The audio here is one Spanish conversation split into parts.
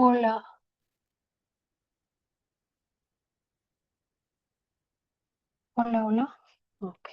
Hola, hola, hola. Ok.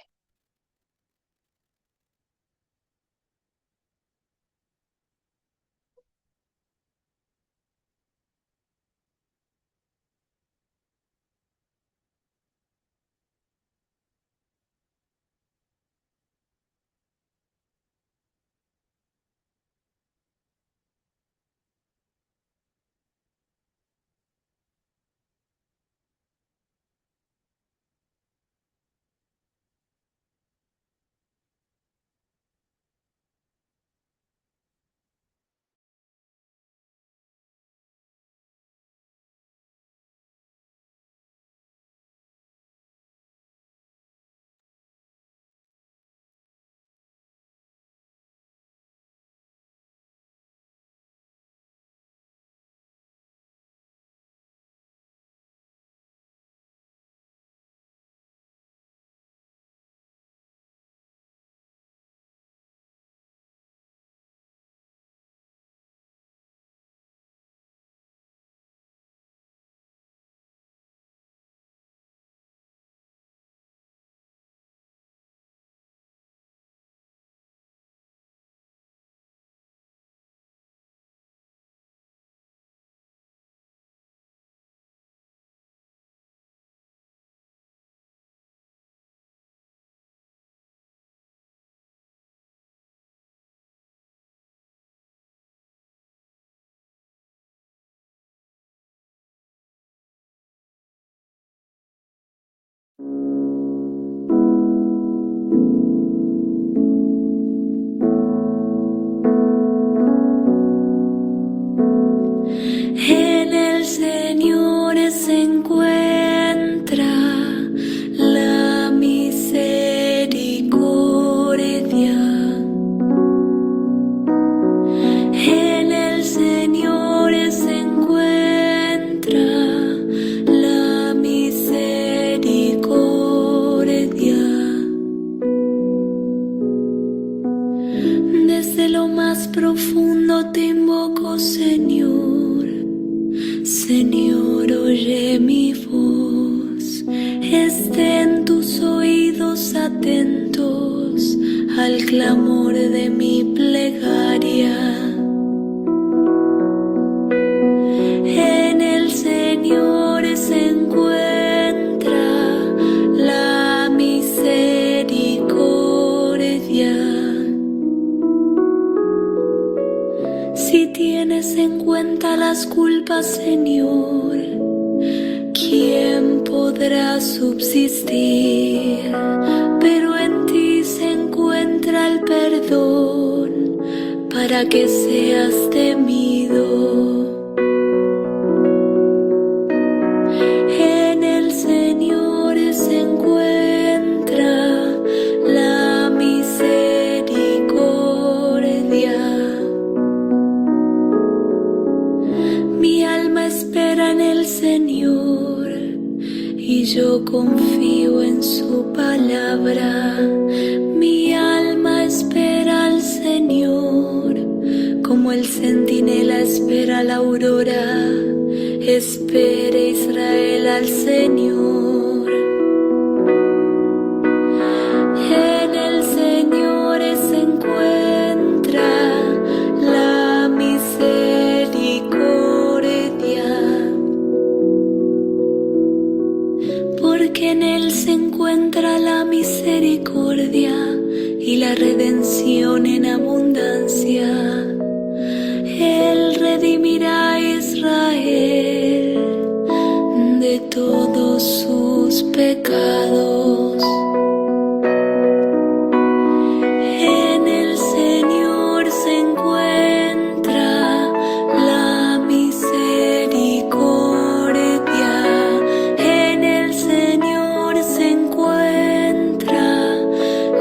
En el Señor se encuentra la misericordia. En el Señor se encuentra la misericordia. Desde lo más profundo te invoco, Señor. Señor, oye mi voz, estén tus oídos atentos al clamor de mi plegaria. En el Señor se encuentra la misericordia. Si tienes en cuenta las culpas, Señor, ¿quién podrá subsistir? Pero en ti se encuentra el perdón para que seas temido. En el Señor se encuentra la misericordia. Mi alma espera en el Señor y yo confío en su palabra. Mi alma espera al Señor como el centinela espera la aurora. Espere Israel al Señor. En el Señor se encuentra la misericordia, porque en Él se encuentra la misericordia y la redención en abundancia. Él redimirá a Israel de todos sus pecados. En el Señor se encuentra la misericordia. En el Señor se encuentra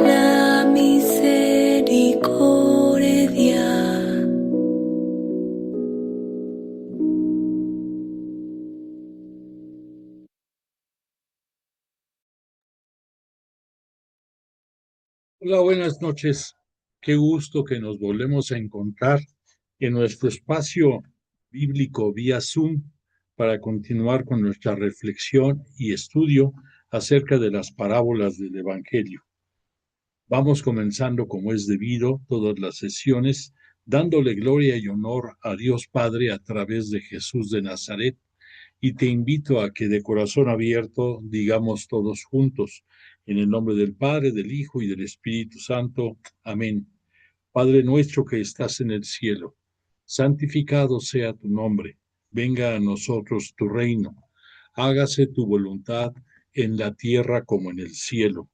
la misericordia. Hola, buenas noches. Qué gusto que nos volvemos a encontrar en nuestro espacio bíblico vía Zoom para continuar con nuestra reflexión y estudio acerca de las parábolas del Evangelio. Vamos comenzando como es debido todas las sesiones, dándole gloria y honor a Dios Padre a través de Jesús de Nazaret, y te invito a que de corazón abierto digamos todos juntos, en el nombre del Padre, del Hijo y del Espíritu Santo. Amén. Padre nuestro que estás en el cielo, santificado sea tu nombre, venga a nosotros tu reino, hágase tu voluntad en la tierra como en el cielo.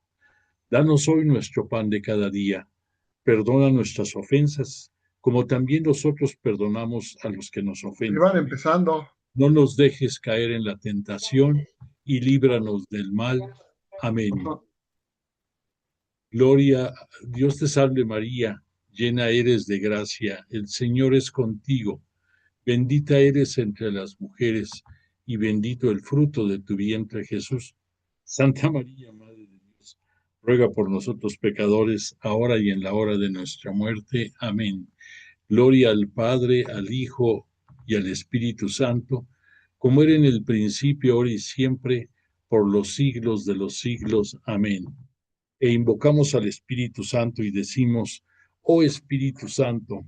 Danos hoy nuestro pan de cada día, perdona nuestras ofensas, como también nosotros perdonamos a los que nos ofenden. Van empezando. No nos dejes caer en la tentación y líbranos del mal. Amén. Gloria, Dios te salve María, llena eres de gracia, el Señor es contigo, bendita eres entre las mujeres y bendito el fruto de tu vientre Jesús. Santa María, Madre de Dios, ruega por nosotros pecadores, ahora y en la hora de nuestra muerte. Amén. Gloria al Padre, al Hijo y al Espíritu Santo, como era en el principio, ahora y siempre, por los siglos de los siglos. Amén. E invocamos al Espíritu Santo y decimos: oh Espíritu Santo,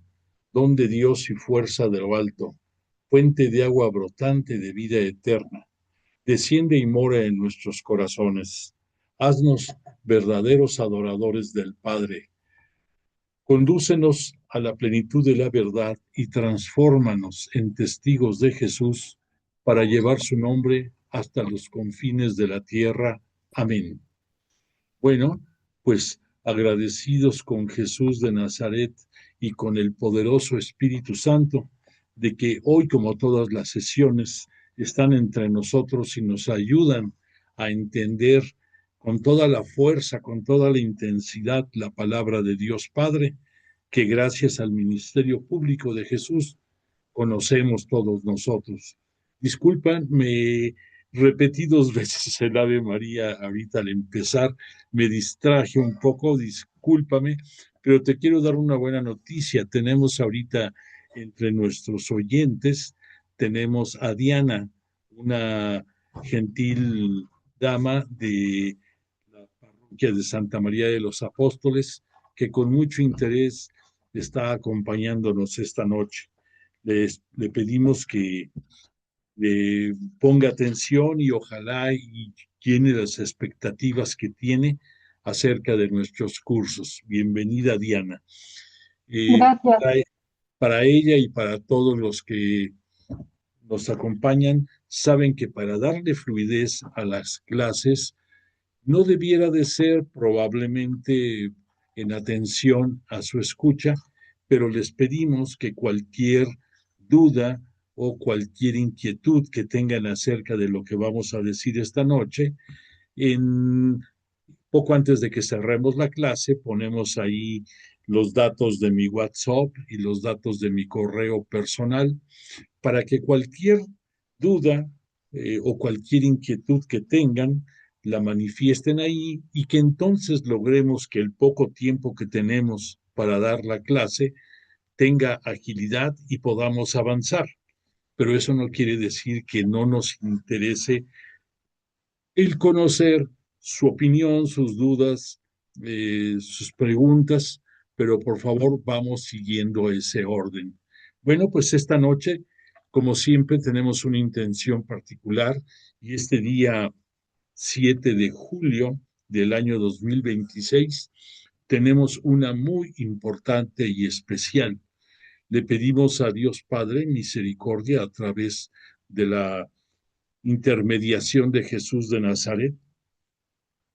don de Dios y fuerza de lo alto, fuente de agua brotante de vida eterna, desciende y mora en nuestros corazones. Haznos verdaderos adoradores del Padre. Condúcenos a la plenitud de la verdad y transfórmanos en testigos de Jesús para llevar su nombre hasta los confines de la tierra. Amén. Bueno, pues agradecidos con Jesús de Nazaret y con el poderoso Espíritu Santo, de que hoy, como todas las sesiones, están entre nosotros y nos ayudan a entender con toda la fuerza, con toda la intensidad, la palabra de Dios Padre, que gracias al ministerio público de Jesús conocemos todos nosotros. Disculpan, me repetí 2 veces el Ave María ahorita al empezar, me distraje un poco, discúlpame, pero te quiero dar una buena noticia. Tenemos ahorita entre nuestros oyentes, tenemos a Diana, una gentil dama de la parroquia de Santa María de los Apóstoles, que con mucho interés está acompañándonos esta noche. Le pedimos que ponga atención y ojalá y llene las expectativas que tiene acerca de nuestros cursos. Bienvenida, Diana. Gracias. Para ella y para todos los que nos acompañan, saben que para darle fluidez a las clases, no debiera de ser probablemente en atención a su escucha, pero les pedimos que cualquier duda o cualquier inquietud que tengan acerca de lo que vamos a decir esta noche, poco antes de que cerremos la clase, ponemos ahí los datos de mi WhatsApp y los datos de mi correo personal para que cualquier duda o cualquier inquietud que tengan la manifiesten ahí y que entonces logremos que el poco tiempo que tenemos para dar la clase tenga agilidad y podamos avanzar. Pero eso no quiere decir que no nos interese el conocer su opinión, sus dudas, sus preguntas, pero por favor vamos siguiendo ese orden. Bueno, pues esta noche, como siempre, tenemos una intención particular y este día 7 de julio del año 2026 tenemos una muy importante y especial. Le pedimos a Dios Padre misericordia a través de la intermediación de Jesús de Nazaret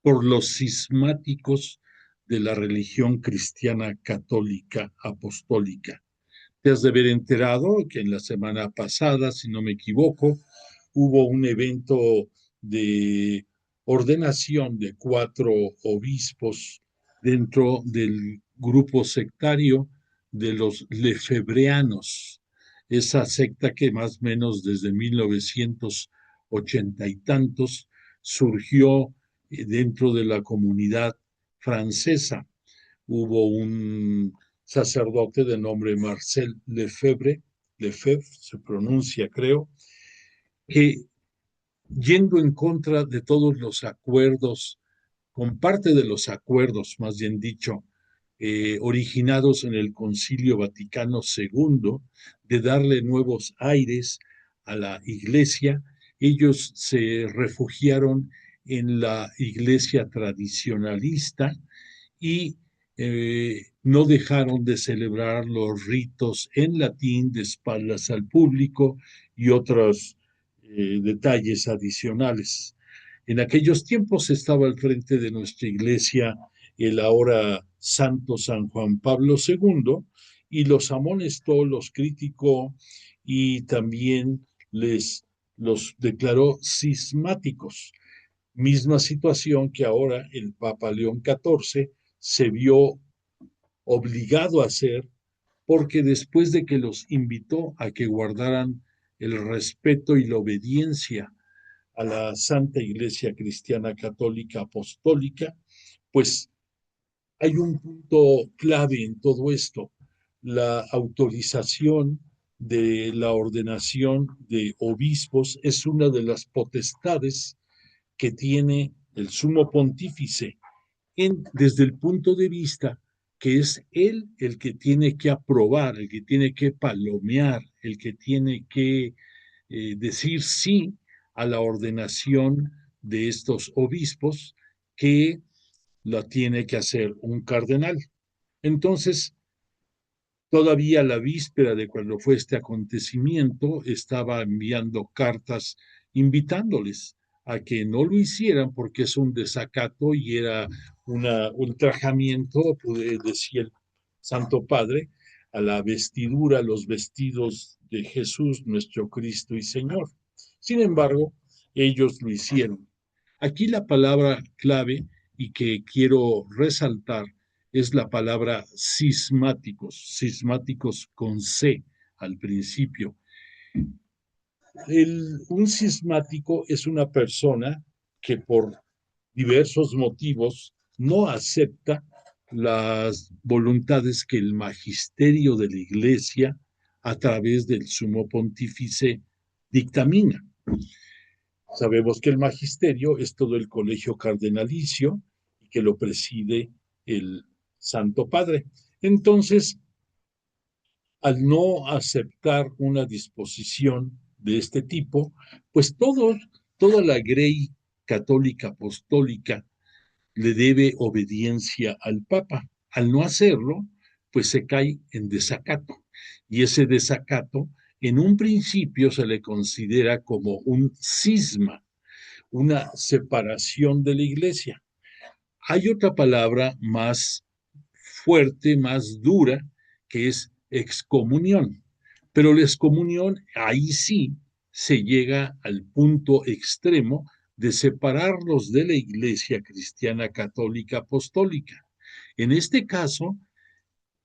por los cismáticos de la religión cristiana católica apostólica. Te has de haber enterado que en la semana pasada, si no me equivoco, hubo un evento de ordenación de 4 obispos dentro del grupo sectario de los lefebreanos, esa secta que más o menos desde 1980 y tantos surgió dentro de la comunidad francesa. Hubo un sacerdote de nombre Marcel Lefebvre Lefebvre se pronuncia, creo, que yendo en contra de todos los acuerdos, con parte de los acuerdos, más bien dicho, originados en el Concilio Vaticano II, de darle nuevos aires a la iglesia, ellos se refugiaron en la iglesia tradicionalista y no dejaron de celebrar los ritos en latín de espaldas al público y otros detalles adicionales. En aquellos tiempos estaba al frente de nuestra iglesia el ahora santo San Juan Pablo II y los amonestó, los criticó y también los declaró cismáticos. Misma situación que ahora el Papa León XIV se vio obligado a hacer porque después de que los invitó a que guardaran el respeto y la obediencia a la Santa Iglesia Cristiana Católica Apostólica, pues hay un punto clave en todo esto, la autorización de la ordenación de obispos es una de las potestades que tiene el sumo pontífice desde el punto de vista que es él el que tiene que aprobar, el que tiene que palomear, el que tiene que decir sí a la ordenación de estos obispos que la tiene que hacer un cardenal. Entonces, todavía la víspera de cuando fue este acontecimiento, estaba enviando cartas invitándoles a que no lo hicieran porque es un desacato y era un ultrajamiento, decía el Santo Padre, a la vestidura, los vestidos de Jesús, nuestro Cristo y Señor. Sin embargo, ellos lo hicieron. Aquí la palabra clave y que quiero resaltar es la palabra cismáticos con C al principio. Un cismático es una persona que por diversos motivos no acepta las voluntades que el magisterio de la Iglesia a través del sumo pontífice dictamina. Sabemos que el magisterio es todo el colegio cardenalicio y que lo preside el Santo Padre. Entonces, al no aceptar una disposición de este tipo, pues toda la grey católica apostólica le debe obediencia al Papa. Al no hacerlo, pues se cae en desacato. Y ese desacato, en un principio, se le considera como un cisma, una separación de la iglesia. Hay otra palabra más fuerte, más dura, que es excomunión. Pero la excomunión, ahí sí se llega al punto extremo de separarlos de la Iglesia Cristiana Católica Apostólica. En este caso,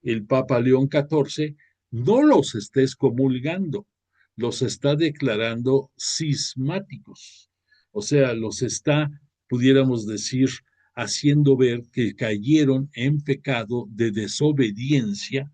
el Papa León XIV no los está excomulgando, los está declarando cismáticos. O sea, los está, pudiéramos decir, haciendo ver que cayeron en pecado de desobediencia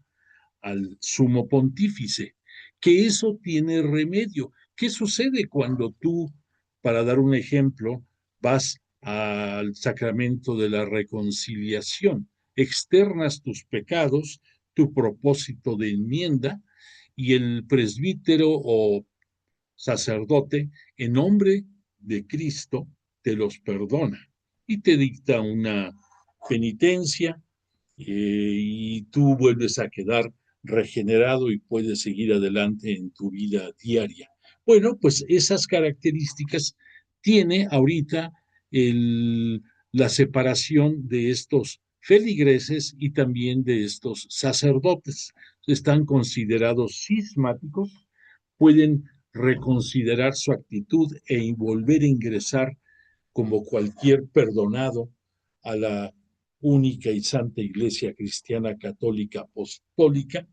al sumo pontífice, que eso tiene remedio. ¿Qué sucede cuando tú, para dar un ejemplo, vas al sacramento de la reconciliación, externas tus pecados, tu propósito de enmienda, y el presbítero o sacerdote, en nombre de Cristo, te los perdona y te dicta una penitencia y tú vuelves a quedar regenerado y puedes seguir adelante en tu vida diaria. Bueno, pues esas características tiene ahorita la separación de estos feligreses y también de estos sacerdotes. Están considerados cismáticos, pueden reconsiderar su actitud e volver a ingresar como cualquier perdonado a la única y santa Iglesia Cristiana Católica Apostólica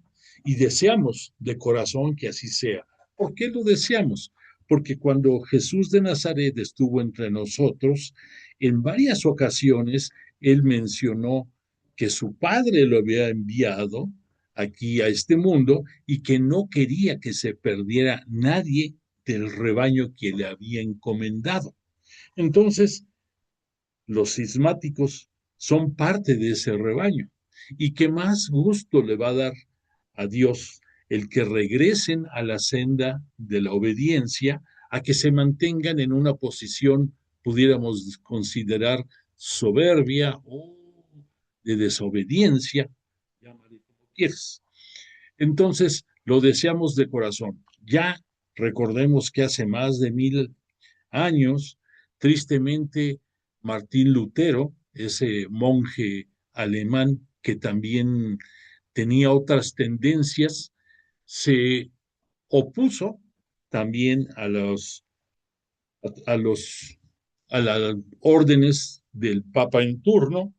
y deseamos de corazón que así sea. ¿Por qué lo deseamos? Porque cuando Jesús de Nazaret estuvo entre nosotros, en varias ocasiones él mencionó que su Padre lo había enviado aquí a este mundo y que no quería que se perdiera nadie del rebaño que le había encomendado. Entonces, los cismáticos son parte de ese rebaño. ¿Y qué más gusto le va a dar a Dios el que regresen a la senda de la obediencia, a que se mantengan en una posición, pudiéramos considerar, soberbia o de desobediencia, llámale como quieras? Entonces, lo deseamos de corazón. Ya recordemos que hace más de 1000 años, tristemente, Martín Lutero, ese monje alemán que también tenía otras tendencias, se opuso también a los a las órdenes del Papa en turno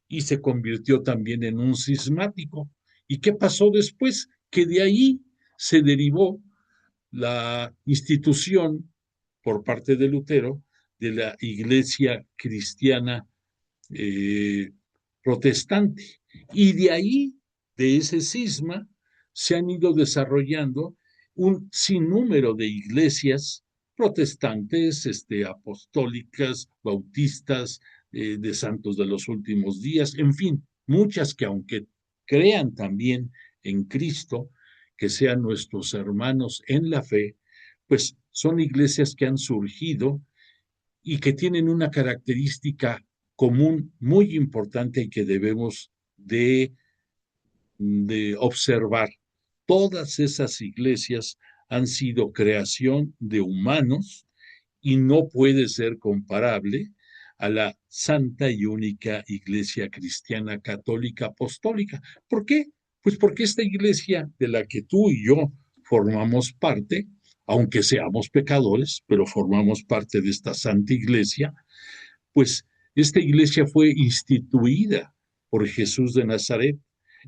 y se convirtió también en un cismático. ¿Y qué pasó después? Que de ahí se derivó la institución por parte de Lutero de la Iglesia Cristiana eh, Protestante. Y de ahí, de ese cisma, se han ido desarrollando un sinnúmero de iglesias protestantes, apostólicas, bautistas, de santos de los últimos días, en fin, muchas que aunque crean también en Cristo, que sean nuestros hermanos en la fe, pues son iglesias que han surgido y que tienen una característica común muy importante y que debemos de observar. Todas esas iglesias han sido creación de humanos y no puede ser comparable a la santa y única iglesia cristiana católica apostólica. ¿Por qué? Pues porque esta iglesia de la que tú y yo formamos parte, aunque seamos pecadores, pero formamos parte de esta santa iglesia, pues esta iglesia fue instituida por Jesús de Nazaret,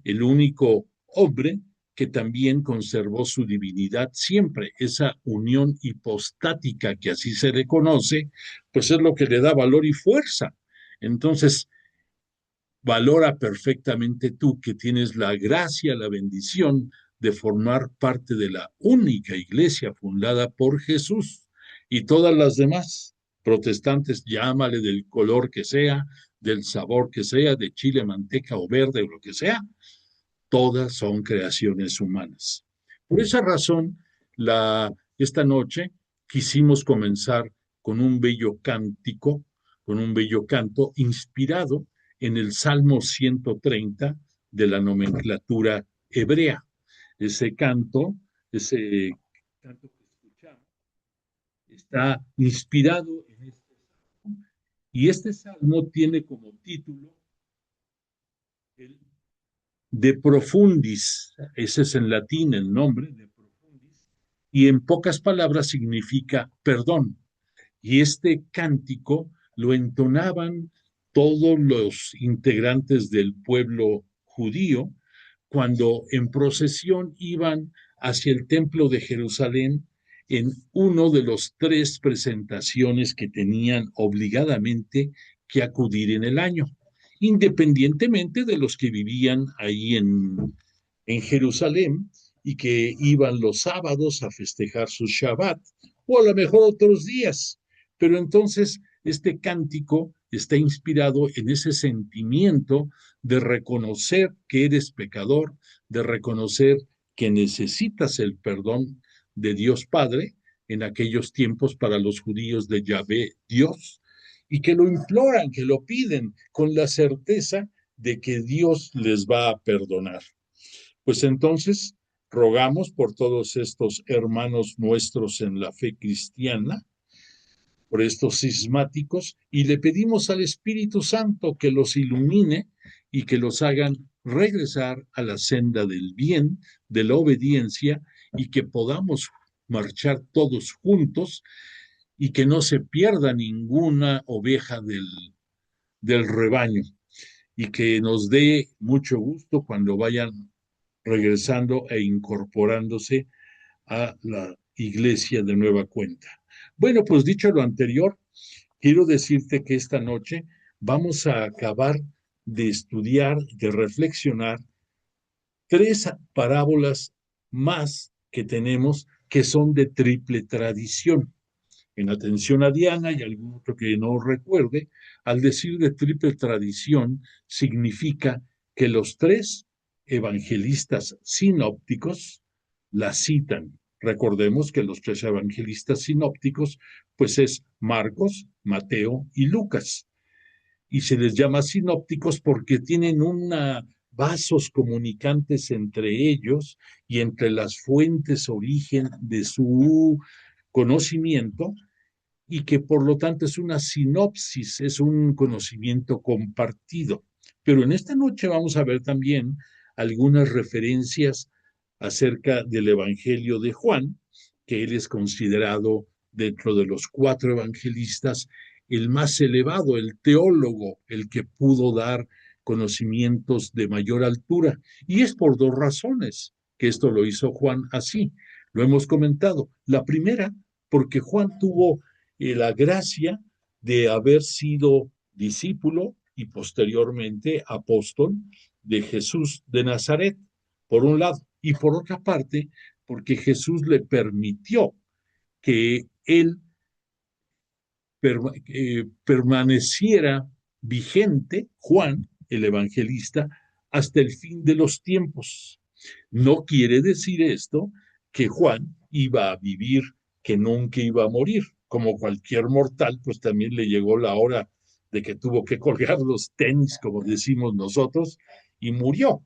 el único hombre que también conservó su divinidad siempre. Esa unión hipostática que así se reconoce, pues es lo que le da valor y fuerza. Entonces, valora perfectamente tú que tienes la gracia, la bendición de formar parte de la única iglesia fundada por Jesús y todas las demás protestantes, llámale del color que sea, del sabor que sea, de chile, manteca o verde o lo que sea, todas son creaciones humanas. Por esa razón, esta noche quisimos comenzar con un bello cántico, con un bello canto inspirado en el Salmo 130 de la nomenclatura hebrea. Ese canto, ese canto que escuchamos, está inspirado en este salmo y este salmo tiene como título el De Profundis, ese es en latín el nombre, De Profundis, y en pocas palabras significa perdón. Y este cántico lo entonaban todos los integrantes del pueblo judío cuando en procesión iban hacia el templo de Jerusalén en uno de los 3 presentaciones que tenían obligadamente que acudir en el año, independientemente de los que vivían ahí en Jerusalén y que iban los sábados a festejar su Shabbat, o a lo mejor otros días. Pero entonces este cántico está inspirado en ese sentimiento de reconocer que eres pecador, de reconocer que necesitas el perdón de Dios Padre en aquellos tiempos para los judíos de Yahvé Dios, y que lo imploran, que lo piden con la certeza de que Dios les va a perdonar. Pues entonces rogamos por todos estos hermanos nuestros en la fe cristiana, por estos cismáticos, y le pedimos al Espíritu Santo que los ilumine y que los hagan regresar a la senda del bien, de la obediencia, y que podamos marchar todos juntos y que no se pierda ninguna oveja del rebaño, y que nos dé mucho gusto cuando vayan regresando e incorporándose a la iglesia de nueva cuenta. Bueno, pues dicho lo anterior, quiero decirte que esta noche vamos a acabar de estudiar, de reflexionar tres parábolas más que tenemos que son de triple tradición. En atención a Diana y algún otro que no recuerde, al decir de triple tradición significa que los tres evangelistas sinópticos la citan. Recordemos que los tres evangelistas sinópticos, pues es Marcos, Mateo y Lucas. Y se les llama sinópticos porque tienen vasos comunicantes entre ellos y entre las fuentes origen de su conocimiento, y que por lo tanto es una sinopsis, es un conocimiento compartido. Pero en esta noche vamos a ver también algunas referencias acerca del Evangelio de Juan, que él es considerado dentro de los cuatro evangelistas el más elevado, el teólogo, el que pudo dar conocimientos de mayor altura. Y es por dos razones que esto lo hizo Juan así. Lo hemos comentado. La primera, porque Juan tuvo la gracia de haber sido discípulo y posteriormente apóstol de Jesús de Nazaret, por un lado, y por otra parte, porque Jesús le permitió que él permaneciera vigente, Juan, el evangelista, hasta el fin de los tiempos. No quiere decir esto que Juan iba a vivir, que nunca iba a morir. Como cualquier mortal, pues también le llegó la hora de que tuvo que colgar los tenis, como decimos nosotros, y murió.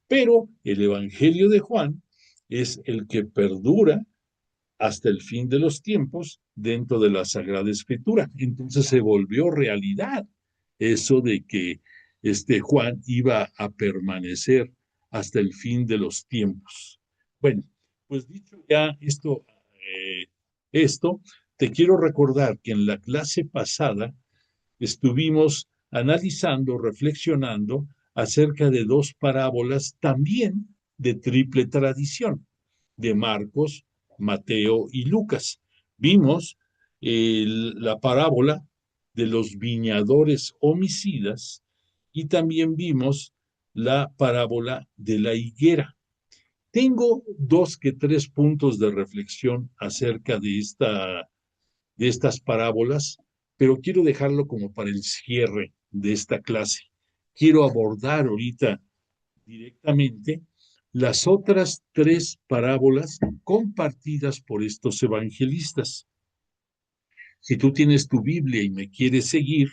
Pero el Evangelio de Juan es el que perdura hasta el fin de los tiempos dentro de la Sagrada Escritura. Entonces se volvió realidad eso de que Juan iba a permanecer hasta el fin de los tiempos. Bueno, pues dicho ya esto, te quiero recordar que en la clase pasada estuvimos analizando, reflexionando acerca de dos parábolas también de triple tradición, de Marcos, Mateo y Lucas. Vimos la parábola de los viñadores homicidas y también vimos la parábola de la higuera. Tengo 2 que 3 puntos de reflexión acerca de estas parábolas, pero quiero dejarlo como para el cierre de esta clase. Quiero abordar ahorita directamente las otras 3 parábolas compartidas por estos evangelistas. Si tú tienes tu Biblia y me quieres seguir,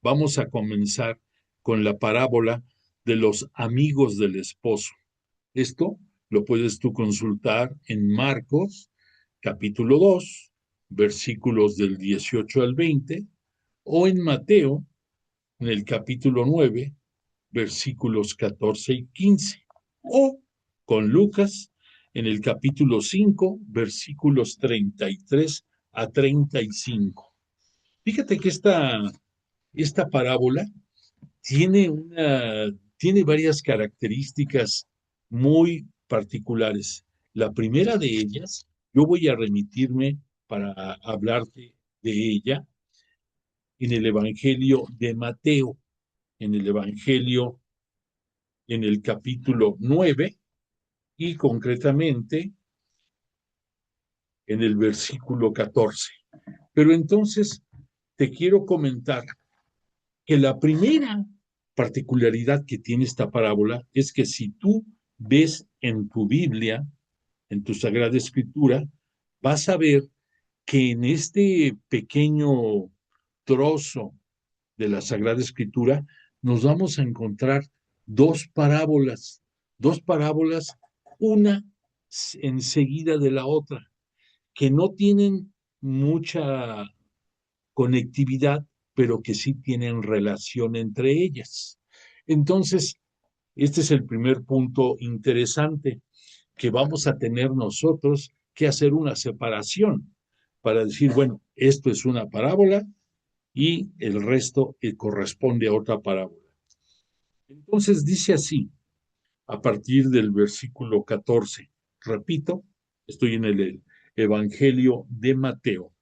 vamos a comenzar con la parábola de los amigos del esposo. Esto lo puedes tú consultar en Marcos, capítulo 2, versículos del 18 al 20, o en Mateo, en el capítulo 9, versículos 14 y 15, o con Lucas, en el capítulo 5, versículos 33 a 35. Fíjate que esta parábola tiene varias características muy particulares. La primera de ellas, yo voy a remitirme para hablarte de ella en el Evangelio de Mateo, en el Evangelio, en el capítulo 9 y concretamente en el versículo 14. Pero entonces te quiero comentar que la primera particularidad que tiene esta parábola es que si tú ves en tu Biblia, en tu Sagrada Escritura, vas a ver que en este pequeño trozo de la Sagrada Escritura nos vamos a encontrar dos parábolas, una enseguida de la otra, que no tienen mucha conectividad, pero que sí tienen relación entre ellas. Entonces, este es el primer punto interesante, que vamos a tener nosotros que hacer una separación para decir, bueno, esto es una parábola y el resto corresponde a otra parábola. Entonces dice así, a partir del versículo 14, repito, estoy en el Evangelio de Mateo,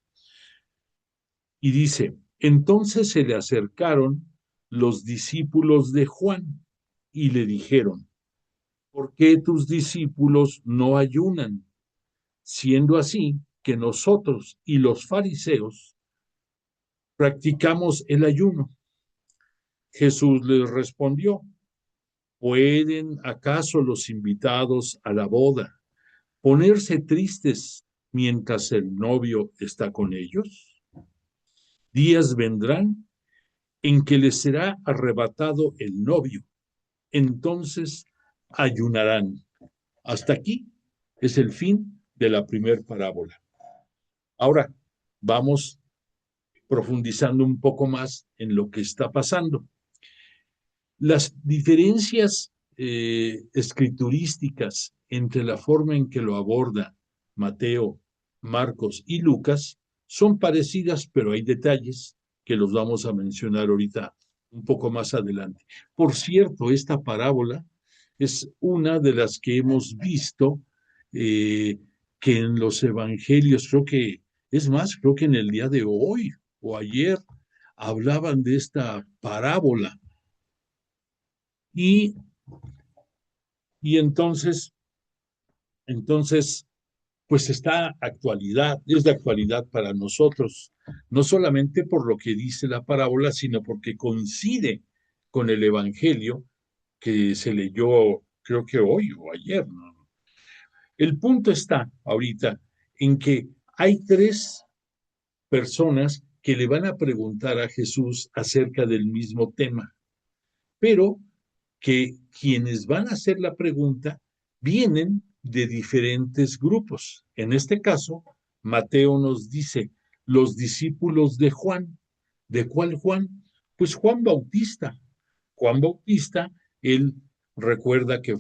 y dice, entonces se le acercaron los discípulos de Juan y le dijeron, ¿por qué tus discípulos no ayunan? Siendo así que nosotros y los fariseos practicamos el ayuno. Jesús les respondió, ¿pueden acaso los invitados a la boda ponerse tristes mientras el novio está con ellos? Días vendrán en que les será arrebatado el novio. Entonces ayunarán. Hasta aquí es el fin de la primera parábola. Ahora vamos profundizando un poco más en lo que está pasando. Las diferencias escriturísticas entre la forma en que lo aborda Mateo, Marcos y Lucas son parecidas, pero hay detalles que los vamos a mencionar ahorita un poco más adelante. Por cierto, esta parábola es una de las que hemos visto que en los evangelios, creo que en el día de hoy o ayer hablaban de esta parábola. Y, y entonces, pues está actualidad, es de actualidad para nosotros, no solamente por lo que dice la parábola, sino porque coincide con el evangelio que se leyó, creo que hoy o ayer, ¿no? El punto está ahorita en que hay tres personas que le van a preguntar a Jesús acerca del mismo tema, pero que quienes van a hacer la pregunta vienen de diferentes grupos. En este caso, Mateo nos dice, los discípulos de Juan. ¿De cuál Juan? Pues Juan Bautista. Juan Bautista, él recuerda que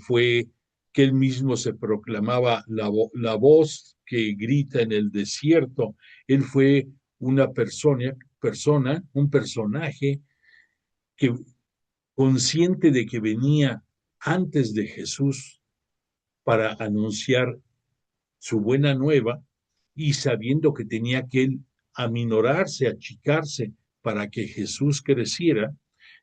él mismo se proclamaba la voz que grita en el desierto. Él fue una un personaje que consciente de que venía antes de Jesús para anunciar su buena nueva y sabiendo que tenía que él aminorarse, achicarse para que Jesús creciera,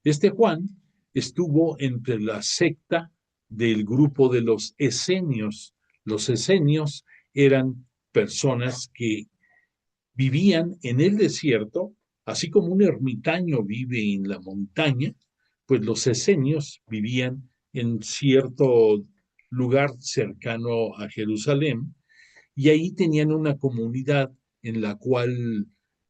este Juan estuvo entre la secta del grupo de los esenios. Los esenios eran personas que vivían en el desierto, así como un ermitaño vive en la montaña, pues los esenios vivían en cierto lugar cercano a Jerusalén y ahí tenían una comunidad en la cual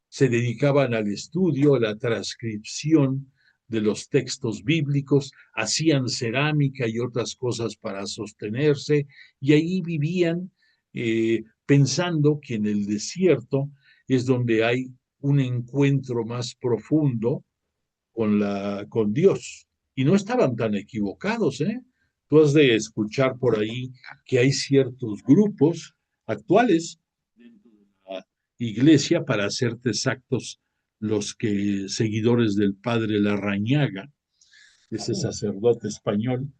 se dedicaban al estudio, a la transcripción de los textos bíblicos, hacían cerámica y otras cosas para sostenerse, y ahí vivían pensando que en el desierto es donde hay un encuentro más profundo con Dios. Y no estaban tan equivocados, ¿eh? Tú has de escuchar por ahí que hay ciertos grupos actuales dentro de la iglesia, para serte exactos, los que seguidores del padre Larrañaga, ese sacerdote español,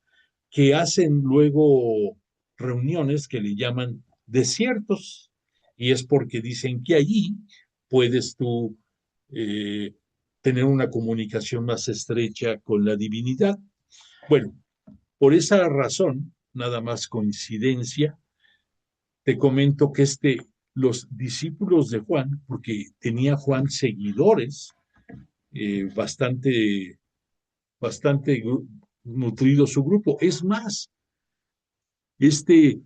que hacen luego reuniones que le llaman desiertos, y es porque dicen que allí puedes tú eh, tener una comunicación más estrecha con la divinidad. Bueno, por esa razón, nada más coincidencia, te comento que los discípulos de Juan, porque tenía Juan seguidores, bastante nutrido su grupo. Es más, este,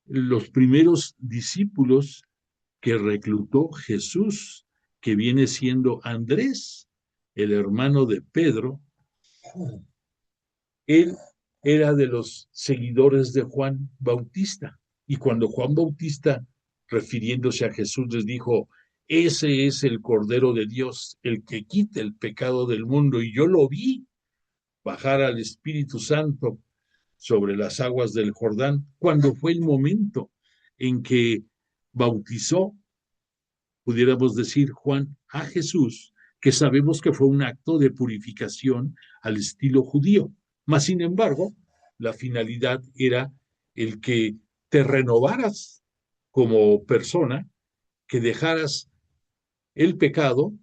los primeros discípulos que reclutó Jesús, que viene siendo Andrés, el hermano de Pedro, él era de los seguidores de Juan Bautista. Y cuando Juan Bautista, refiriéndose a Jesús, les dijo, ese es el Cordero de Dios, el que quita el pecado del mundo, y yo lo vi bajar al Espíritu Santo sobre las aguas del Jordán, cuando fue el momento en que bautizó, pudiéramos decir, Juan a Jesús, que sabemos que fue un acto de purificación al estilo judío. Mas, sin embargo, la finalidad era el que te renovaras como persona, que dejaras el pecado,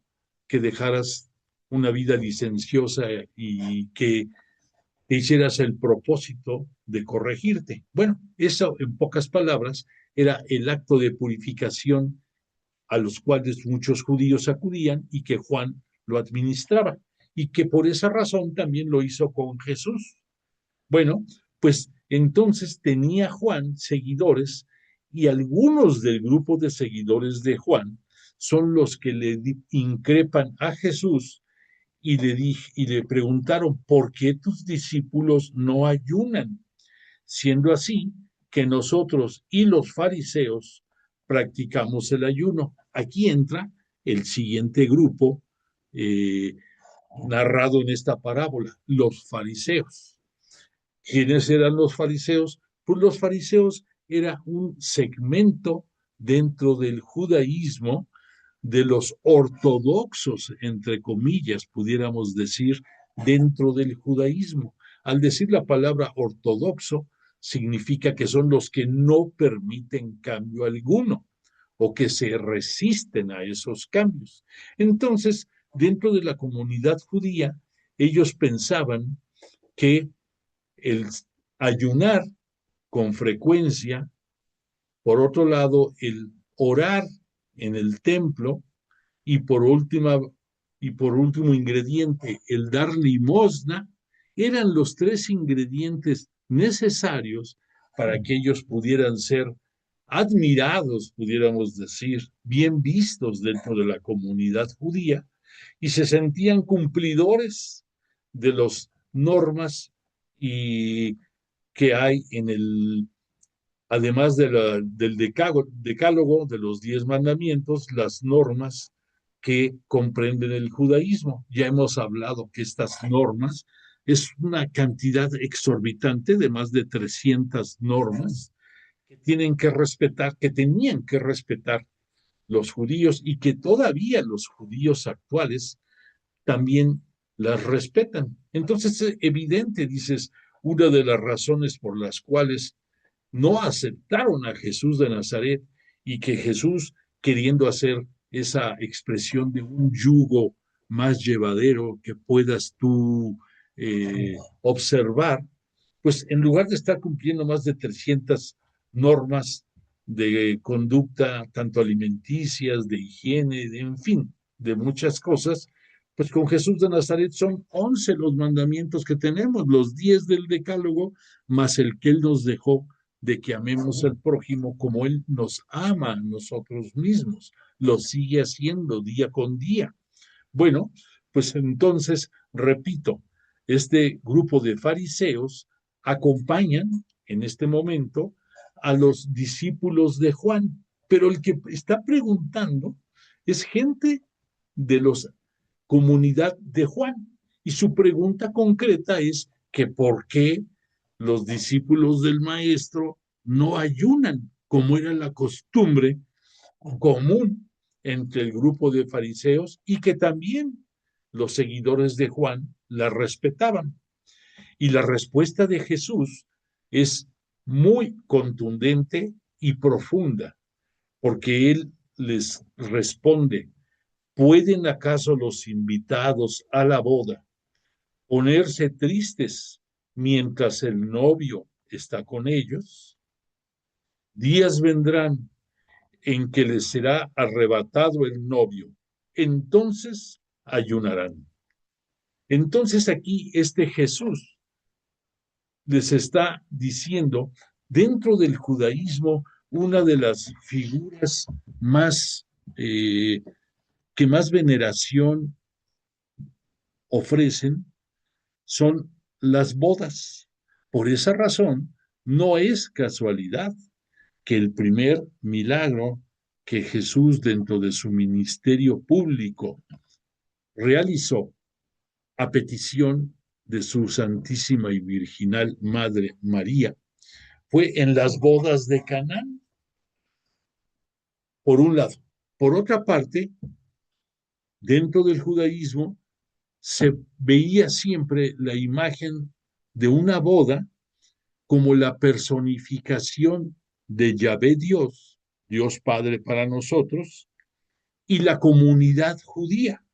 que dejaras una vida licenciosa y que te hicieras el propósito de corregirte. Bueno, eso en pocas palabras era el acto de purificación a los cuales muchos judíos acudían y que Juan lo administraba y que por esa razón también lo hizo con Jesús. Bueno, pues entonces tenía Juan seguidores y algunos del grupo de seguidores de Juan son los que le increpan a Jesús y le preguntaron, ¿por qué tus discípulos no ayunan? Siendo así que nosotros y los fariseos practicamos el ayuno. Aquí entra el siguiente grupo eh, narrado en esta parábola, los fariseos. ¿Quiénes eran los fariseos? Pues los fariseos era un segmento dentro del judaísmo de los ortodoxos, entre comillas, pudiéramos decir, dentro del judaísmo. Al decir la palabra ortodoxo, significa que son los que no permiten cambio alguno o que se resisten a esos cambios. Entonces, dentro de la comunidad judía, ellos pensaban que el ayunar con frecuencia, por otro lado, el orar en el templo y y por último ingrediente, el dar limosna, eran los tres ingredientes necesarios para que ellos pudieran ser admirados, pudiéramos decir, bien vistos dentro de la comunidad judía y se sentían cumplidores de las normas y que hay en además del decálogo de los 10 mandamientos, las normas que comprenden el judaísmo. Ya hemos hablado que estas normas es una cantidad exorbitante de más de 300 normas que tienen que respetar, que tenían que respetar los judíos y que todavía los judíos actuales también las respetan. Entonces es evidente, dices, una de las razones por las cuales no aceptaron a Jesús de Nazaret y que Jesús, queriendo hacer esa expresión de un yugo más llevadero que puedas tú observar, pues en lugar de estar cumpliendo más de 300 normas de conducta, tanto alimenticias, de higiene, en fin, de muchas cosas, pues con Jesús de Nazaret son 11 los mandamientos que tenemos, los 10 del decálogo, más el que Él nos dejó de que amemos al prójimo como Él nos ama a nosotros mismos. Lo sigue haciendo día con día. Bueno, pues entonces, repito, este grupo de fariseos acompañan en este momento a los discípulos de Juan, pero el que está preguntando es gente de la comunidad de Juan. Y su pregunta concreta es que ¿por qué los discípulos del maestro no ayunan, como era la costumbre común entre el grupo de fariseos y que también los seguidores de Juan la respetaban? Y la respuesta de Jesús es muy contundente y profunda, porque él les responde, ¿pueden acaso los invitados a la boda ponerse tristes mientras el novio está con ellos? Días vendrán en que les será arrebatado el novio, entonces ayunarán. Entonces aquí este Jesús les está diciendo, dentro del judaísmo, una de las figuras más que más veneración ofrecen son las bodas. Por esa razón, no es casualidad que el primer milagro que Jesús dentro de su ministerio público realizó a petición de su Santísima y Virginal Madre María fue en las bodas de Canaán, por un lado. Por otra parte, dentro del judaísmo se veía siempre la imagen de una boda como la personificación de Yahvé Dios, Dios Padre para nosotros, y la comunidad judía.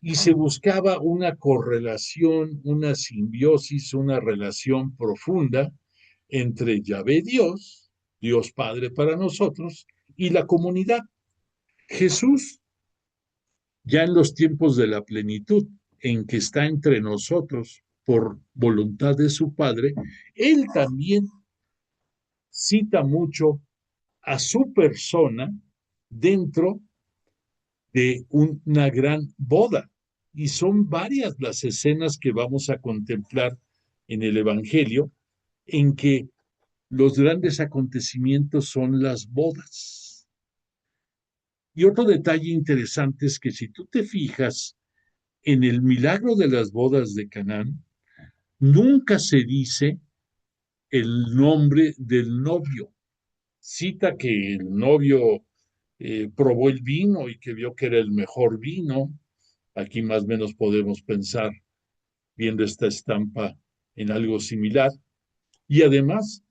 y se buscaba una correlación, una simbiosis, una relación profunda entre Yahvé Dios, Dios Padre para nosotros, y la comunidad. Jesús, ya en los tiempos de la plenitud, en que está entre nosotros por voluntad de su Padre, él también cita mucho a su persona dentro de una gran boda. Y son varias las escenas que vamos a contemplar en el Evangelio en que los grandes acontecimientos son las bodas. Y otro detalle interesante es que si tú te fijas en el milagro de las bodas de Canaán, nunca se dice el nombre del novio. Cita que el novio probó el vino y que vio que era el mejor vino. Aquí más o menos podemos pensar, viendo esta estampa, en algo similar. Y además,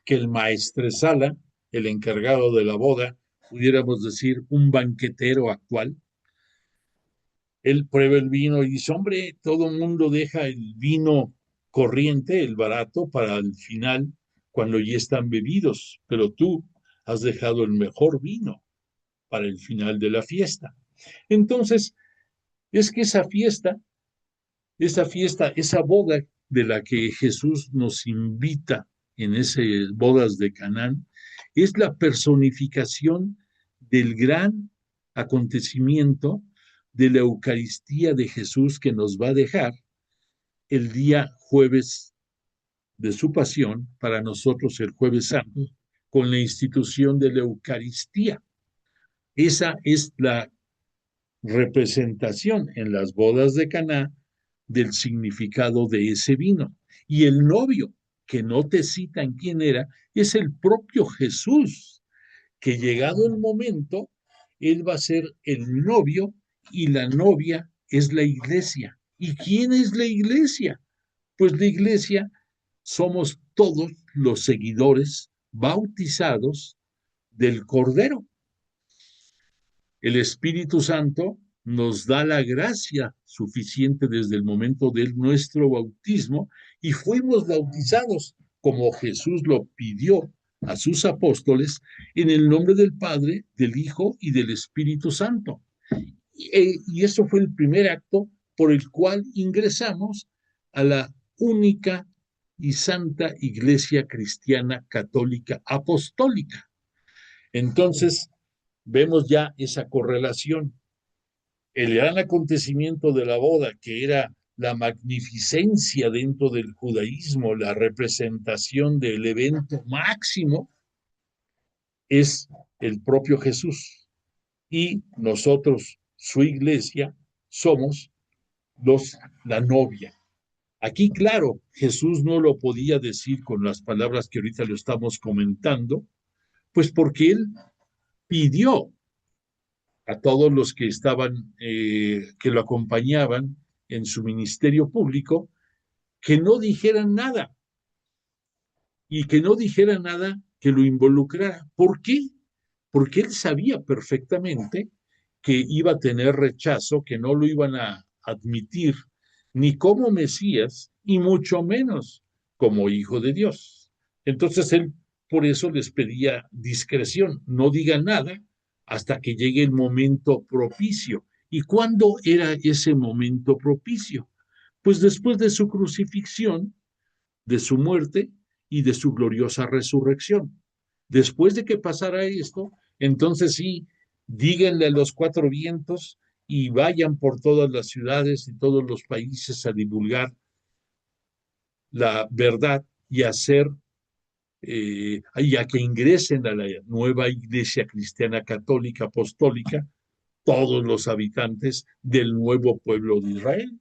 que el maestresala, el encargado de la boda, pudiéramos decir un banquetero actual, él prueba el vino y dice, hombre, todo el mundo deja el vino corriente, el barato, para el final, cuando ya están bebidos, pero tú has dejado el mejor vino para el final de la fiesta. Entonces, es que esa boda de la que Jesús nos invita en esas bodas de Canaán, es la personificación del gran acontecimiento de la Eucaristía de Jesús que nos va a dejar el día jueves de su pasión, para nosotros el jueves santo, con la institución de la Eucaristía. Esa es la representación en las bodas de Caná del significado de ese vino. Y el novio, que no te citan quién era, es el propio Jesús, que llegado el momento, él va a ser el novio y la novia es la iglesia. ¿Y quién es la iglesia? Pues la iglesia somos todos los seguidores bautizados del Cordero. El Espíritu Santo nos da la gracia suficiente desde el momento de nuestro bautismo y fuimos bautizados como Jesús lo pidió a sus apóstoles en el nombre del Padre, del Hijo y del Espíritu Santo. Y eso fue el primer acto por el cual ingresamos a la única y santa Iglesia Cristiana Católica Apostólica. Entonces, vemos ya esa correlación. El gran acontecimiento de la boda, que era la magnificencia dentro del judaísmo, la representación del evento máximo, es el propio Jesús. Y nosotros, su iglesia, somos la novia. Aquí, claro, Jesús no lo podía decir con las palabras que ahorita lo estamos comentando, pues porque él pidió a todos los que estaban, que lo acompañaban en su ministerio público, que no dijeran nada y que no dijeran nada que lo involucrara. ¿Por qué? Porque él sabía perfectamente que iba a tener rechazo, que no lo iban a admitir ni como Mesías y mucho menos como hijo de Dios. Entonces él por eso les pedía discreción, no digan nada hasta que llegue el momento propicio. ¿Y cuándo era ese momento propicio? Pues después de su crucifixión, de su muerte y de su gloriosa resurrección. Después de que pasara esto, entonces sí, díganle a los cuatro vientos y vayan por todas las ciudades y todos los países a divulgar la verdad y hacer y a que ingresen a la nueva Iglesia Cristiana Católica Apostólica todos los habitantes del nuevo pueblo de Israel,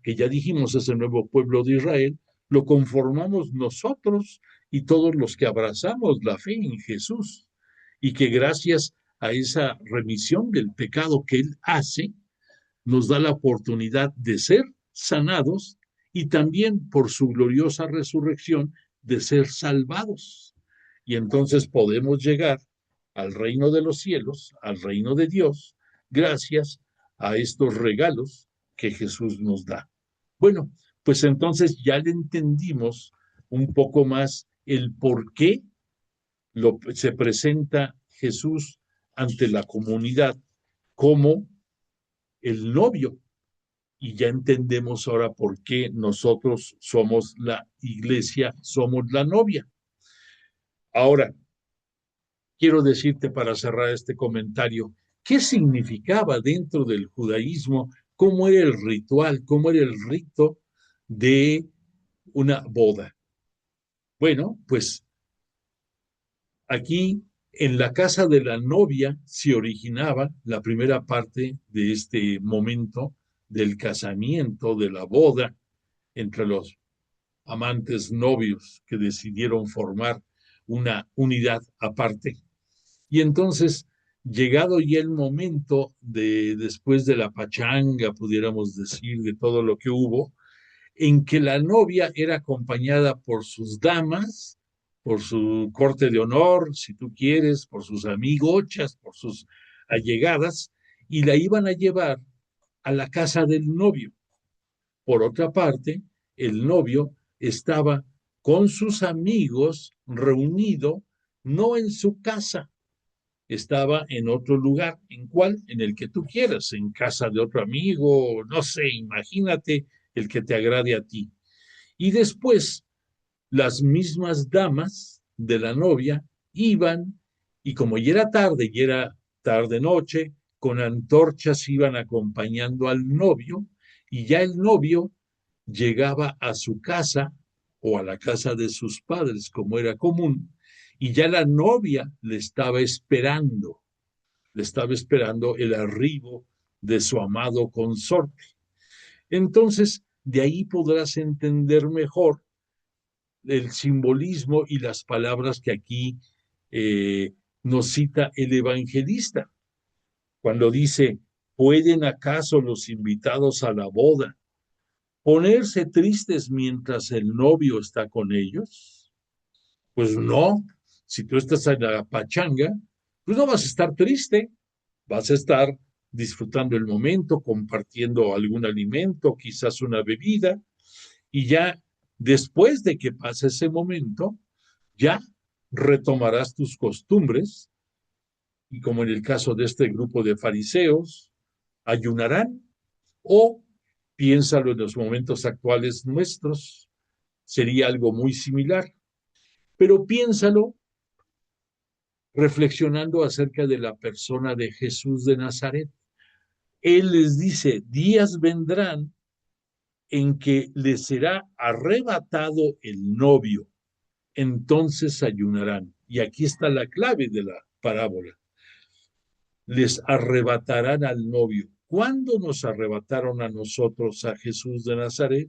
que ya dijimos, ese nuevo pueblo de Israel lo conformamos nosotros y todos los que abrazamos la fe en Jesús, y que gracias a esa remisión del pecado que Él hace, nos da la oportunidad de ser sanados y también por su gloriosa resurrección de ser salvados. Y entonces podemos llegar al reino de los cielos, al reino de Dios, gracias a estos regalos que Jesús nos da. Bueno, pues entonces ya le entendimos un poco más el por qué se presenta Jesús ante la comunidad como el novio. Y ya entendemos ahora por qué nosotros somos la iglesia, somos la novia. Ahora, quiero decirte para cerrar este comentario, ¿qué significaba dentro del judaísmo? ¿Cómo era el ritual? ¿Cómo era el rito de una boda? Bueno, pues aquí en la casa de la novia se originaba la primera parte de este momento del casamiento, de la boda entre los amantes novios que decidieron formar una unidad aparte. Y entonces, llegado ya el momento de después de la pachanga, pudiéramos decir, de todo lo que hubo, en que la novia era acompañada por sus damas, por su corte de honor, si tú quieres, por sus amigochas, por sus allegadas, y la iban a llevar a la casa del novio. Por otra parte, el novio estaba con sus amigos reunido, no en su casa, estaba en otro lugar. ¿En cuál? En el que tú quieras, en casa de otro amigo, no sé, imagínate el que te agrade a ti. Y después, las mismas damas de la novia iban, y como ya era tarde noche, con antorchas iban acompañando al novio, y ya el novio llegaba a su casa o a la casa de sus padres, como era común, y ya la novia le estaba esperando el arribo de su amado consorte. Entonces, de ahí podrás entender mejor el simbolismo y las palabras que aquí nos cita el evangelista, cuando dice, ¿pueden acaso los invitados a la boda ponerse tristes mientras el novio está con ellos? Pues no, si tú estás en la pachanga, pues no vas a estar triste, vas a estar disfrutando el momento, compartiendo algún alimento, quizás una bebida, y ya después de que pase ese momento, ya retomarás tus costumbres, y como en el caso de este grupo de fariseos, ayunarán, o piénsalo en los momentos actuales nuestros, sería algo muy similar, pero piénsalo reflexionando acerca de la persona de Jesús de Nazaret. Él les dice, días vendrán en que les será arrebatado el novio, entonces ayunarán. Y aquí está la clave de la parábola. Les arrebatarán al novio. ¿Cuándo nos arrebataron a nosotros a Jesús de Nazaret?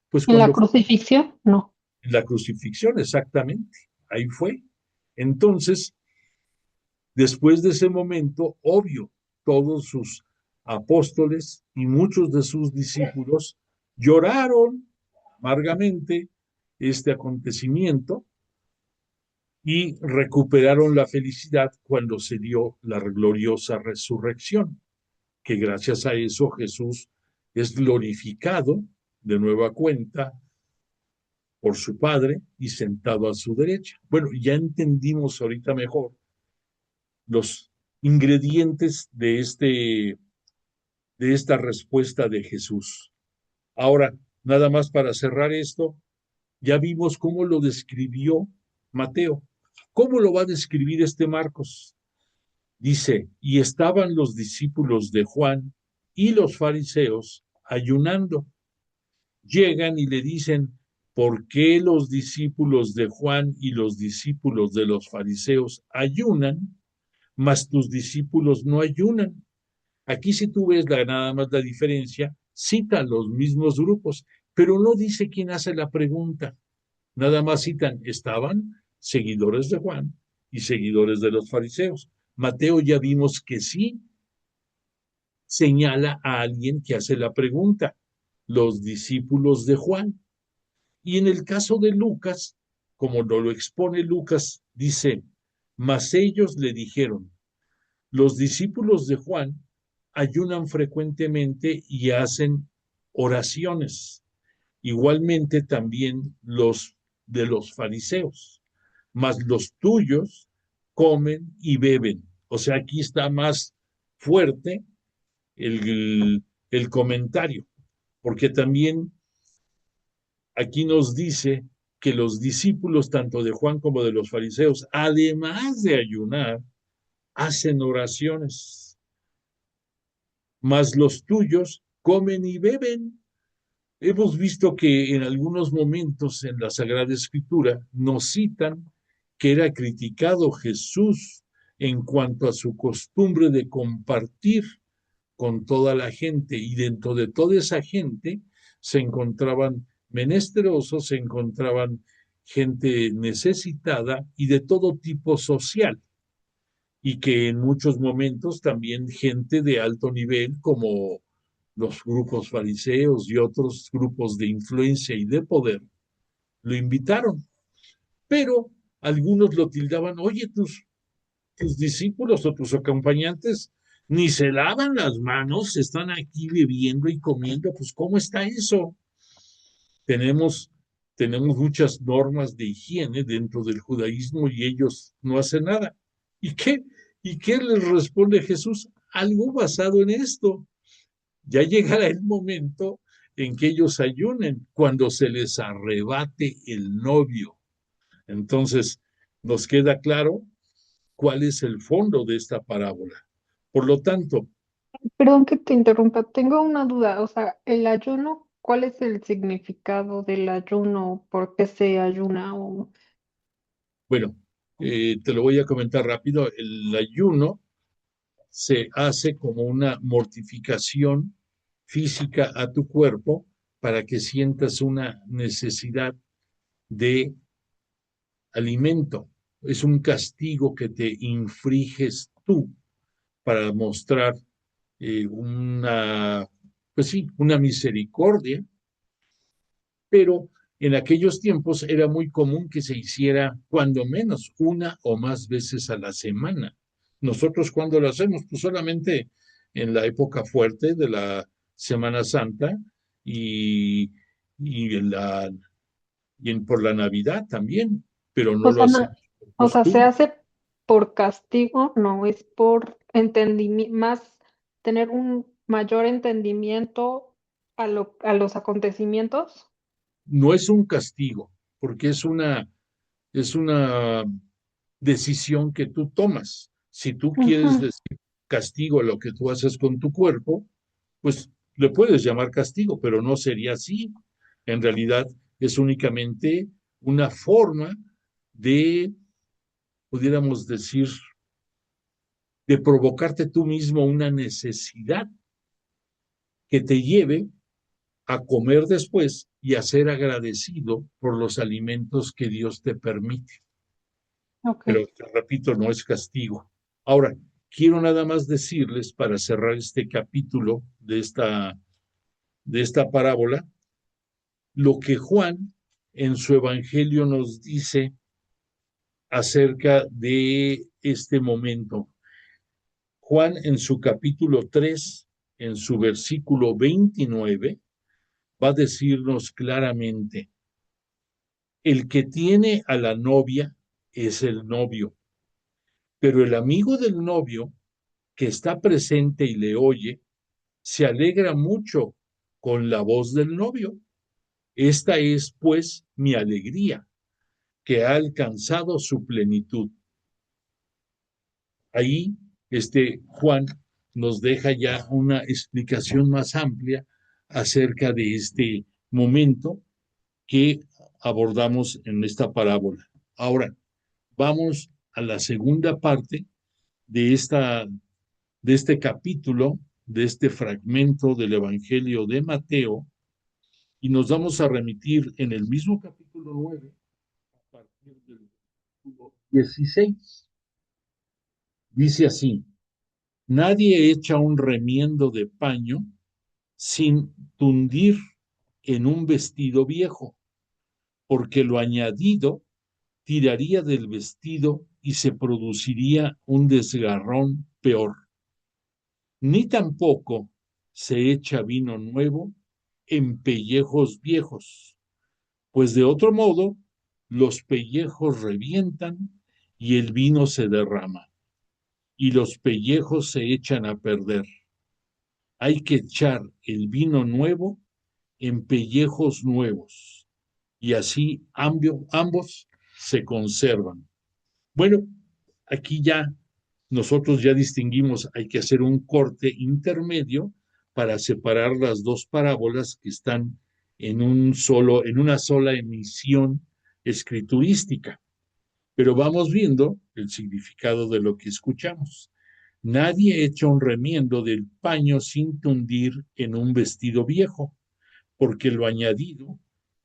Pues ¿En la cuando fue crucifixión? No. en la crucifixión, exactamente. Ahí fue. Entonces, después de ese momento, obvio, todos sus apóstoles y muchos de sus discípulos lloraron amargamente este acontecimiento y recuperaron la felicidad cuando se dio la gloriosa resurrección, que gracias a eso Jesús es glorificado de nueva cuenta por su Padre y sentado a su derecha. Bueno, ya entendimos ahorita mejor los ingredientes de esta respuesta de Jesús. Ahora, nada más para cerrar esto, ya vimos cómo lo describió Mateo. ¿Cómo lo va a describir este Marcos? Dice, y estaban los discípulos de Juan y los fariseos ayunando. Llegan y le dicen, ¿por qué los discípulos de Juan y los discípulos de los fariseos ayunan, mas tus discípulos no ayunan? Aquí si tú ves nada más la diferencia, cita los mismos grupos, pero no dice quién hace la pregunta. Nada más citan, estaban seguidores de Juan y seguidores de los fariseos. Mateo ya vimos que sí señala a alguien que hace la pregunta, los discípulos de Juan. Y en el caso de Lucas, como no lo expone Lucas, dice, mas ellos le dijeron, los discípulos de Juan ayunan frecuentemente y hacen oraciones. Igualmente también los de los fariseos, mas los tuyos comen y beben. O sea, aquí está más fuerte el comentario, porque también aquí nos dice que los discípulos, tanto de Juan como de los fariseos, además de ayunar, hacen oraciones, mas los tuyos comen y beben. Hemos visto que en algunos momentos en la Sagrada Escritura nos citan que era criticado Jesús en cuanto a su costumbre de compartir con toda la gente, y dentro de toda esa gente se encontraban menesterosos, se encontraban gente necesitada y de todo tipo social, y que en muchos momentos también gente de alto nivel como los grupos fariseos y otros grupos de influencia y de poder lo invitaron, pero algunos lo tildaban: oye, tus discípulos o tus acompañantes ni se lavan las manos, están aquí bebiendo y comiendo, pues ¿cómo está eso? Tenemos, tenemos muchas normas de higiene dentro del judaísmo y ellos no hacen nada. ¿Y qué? ¿Y qué les responde Jesús? Algo basado en esto. Ya llegará el momento en que ellos ayunen, cuando se les arrebate el novio. Entonces, nos queda claro cuál es el fondo de esta parábola. Por lo tanto, Perdón que te interrumpa, tengo una duda, o sea, el ayuno, ¿cuál es el significado del ayuno? ¿Por qué se ayuna? O... bueno, te lo voy a comentar rápido. El ayuno se hace como una mortificación física a tu cuerpo para que sientas una necesidad de alimento. Es un castigo que te infliges tú para mostrar una, pues sí, una misericordia, pero en aquellos tiempos era muy común que se hiciera cuando menos una o más veces a la semana. Nosotros, cuando lo hacemos, pues solamente en la época fuerte de la Semana Santa y, y, en la, por la Navidad también, pero no O lo sea, hacemos por o sea, se costumbre. hace por castigo, no es por entendimiento, más tener un mayor entendimiento a los acontecimientos. No es un castigo, porque es una decisión que tú tomas. Si tú quieres Ujú. decir castigo a lo que tú haces con tu cuerpo, pues le puedes llamar castigo, pero no sería así. En realidad es únicamente una forma de, pudiéramos decir, de provocarte tú mismo una necesidad que te lleve a comer después y a ser agradecido por los alimentos que Dios te permite. Ok. Pero te repito, no es castigo. Ahora, quiero nada más decirles, para cerrar este capítulo de esta parábola, lo que Juan en su evangelio nos dice acerca de este momento. Juan en su capítulo 3, en su versículo 29, va a decirnos claramente: el que tiene a la novia es el novio, pero el amigo del novio que está presente y le oye, se alegra mucho con la voz del novio. Esta es, pues, mi alegría, que ha alcanzado su plenitud. Ahí, Juan nos deja ya una explicación más amplia acerca de este momento que abordamos en esta parábola. Ahora, vamos a la segunda parte de de este capítulo, de este fragmento del Evangelio de Mateo, y nos vamos a remitir en el mismo capítulo 9, a partir del versículo 16. Dice así: nadie echa un remiendo de paño sin tundir en un vestido viejo, porque lo añadido tiraría del vestido y se produciría un desgarrón peor. ni tampoco se echa vino nuevo en pellejos viejos, pues de otro modo los pellejos revientan y el vino se derrama, y los pellejos se echan a perder. Hay que echar el vino nuevo en pellejos nuevos, y así ambos se conservan. Bueno, aquí ya nosotros ya distinguimos, hay que hacer un corte intermedio para separar las dos parábolas que están en una sola emisión escriturística. Pero vamos viendo el significado de lo que escuchamos. Nadie echa un remiendo del paño sin tundir en un vestido viejo, porque lo añadido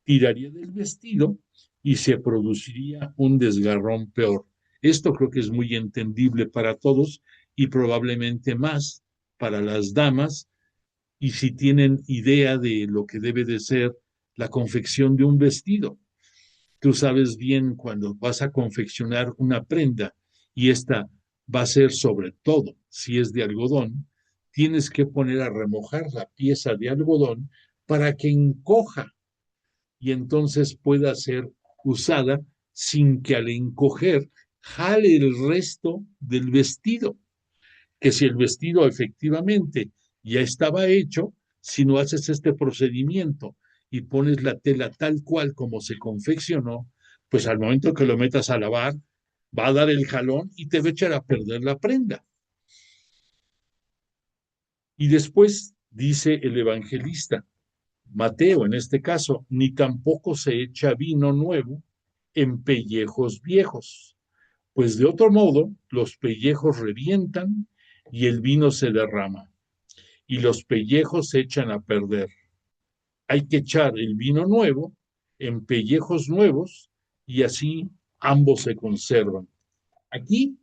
tiraría del vestido y se produciría un desgarrón peor. Esto creo que es muy entendible para todos y probablemente más para las damas, y si tienen idea de lo que debe de ser la confección de un vestido. Tú sabes bien cuando vas a confeccionar una prenda y esta va a ser sobre todo, si es de algodón, tienes que poner a remojar la pieza de algodón para que encoja y entonces pueda ser usada sin que al encoger jale el resto del vestido. Que si el vestido efectivamente ya estaba hecho, si no haces este procedimiento y pones la tela tal cual como se confeccionó, pues al momento que lo metas a lavar, va a dar el jalón y te va a echar a perder la prenda. Y después dice el evangelista, Mateo en este caso, ni tampoco se echa vino nuevo en pellejos viejos, pues de otro modo los pellejos revientan y el vino se derrama, y los pellejos se echan a perder. Hay que echar el vino nuevo en pellejos nuevos y así ambos se conservan. Aquí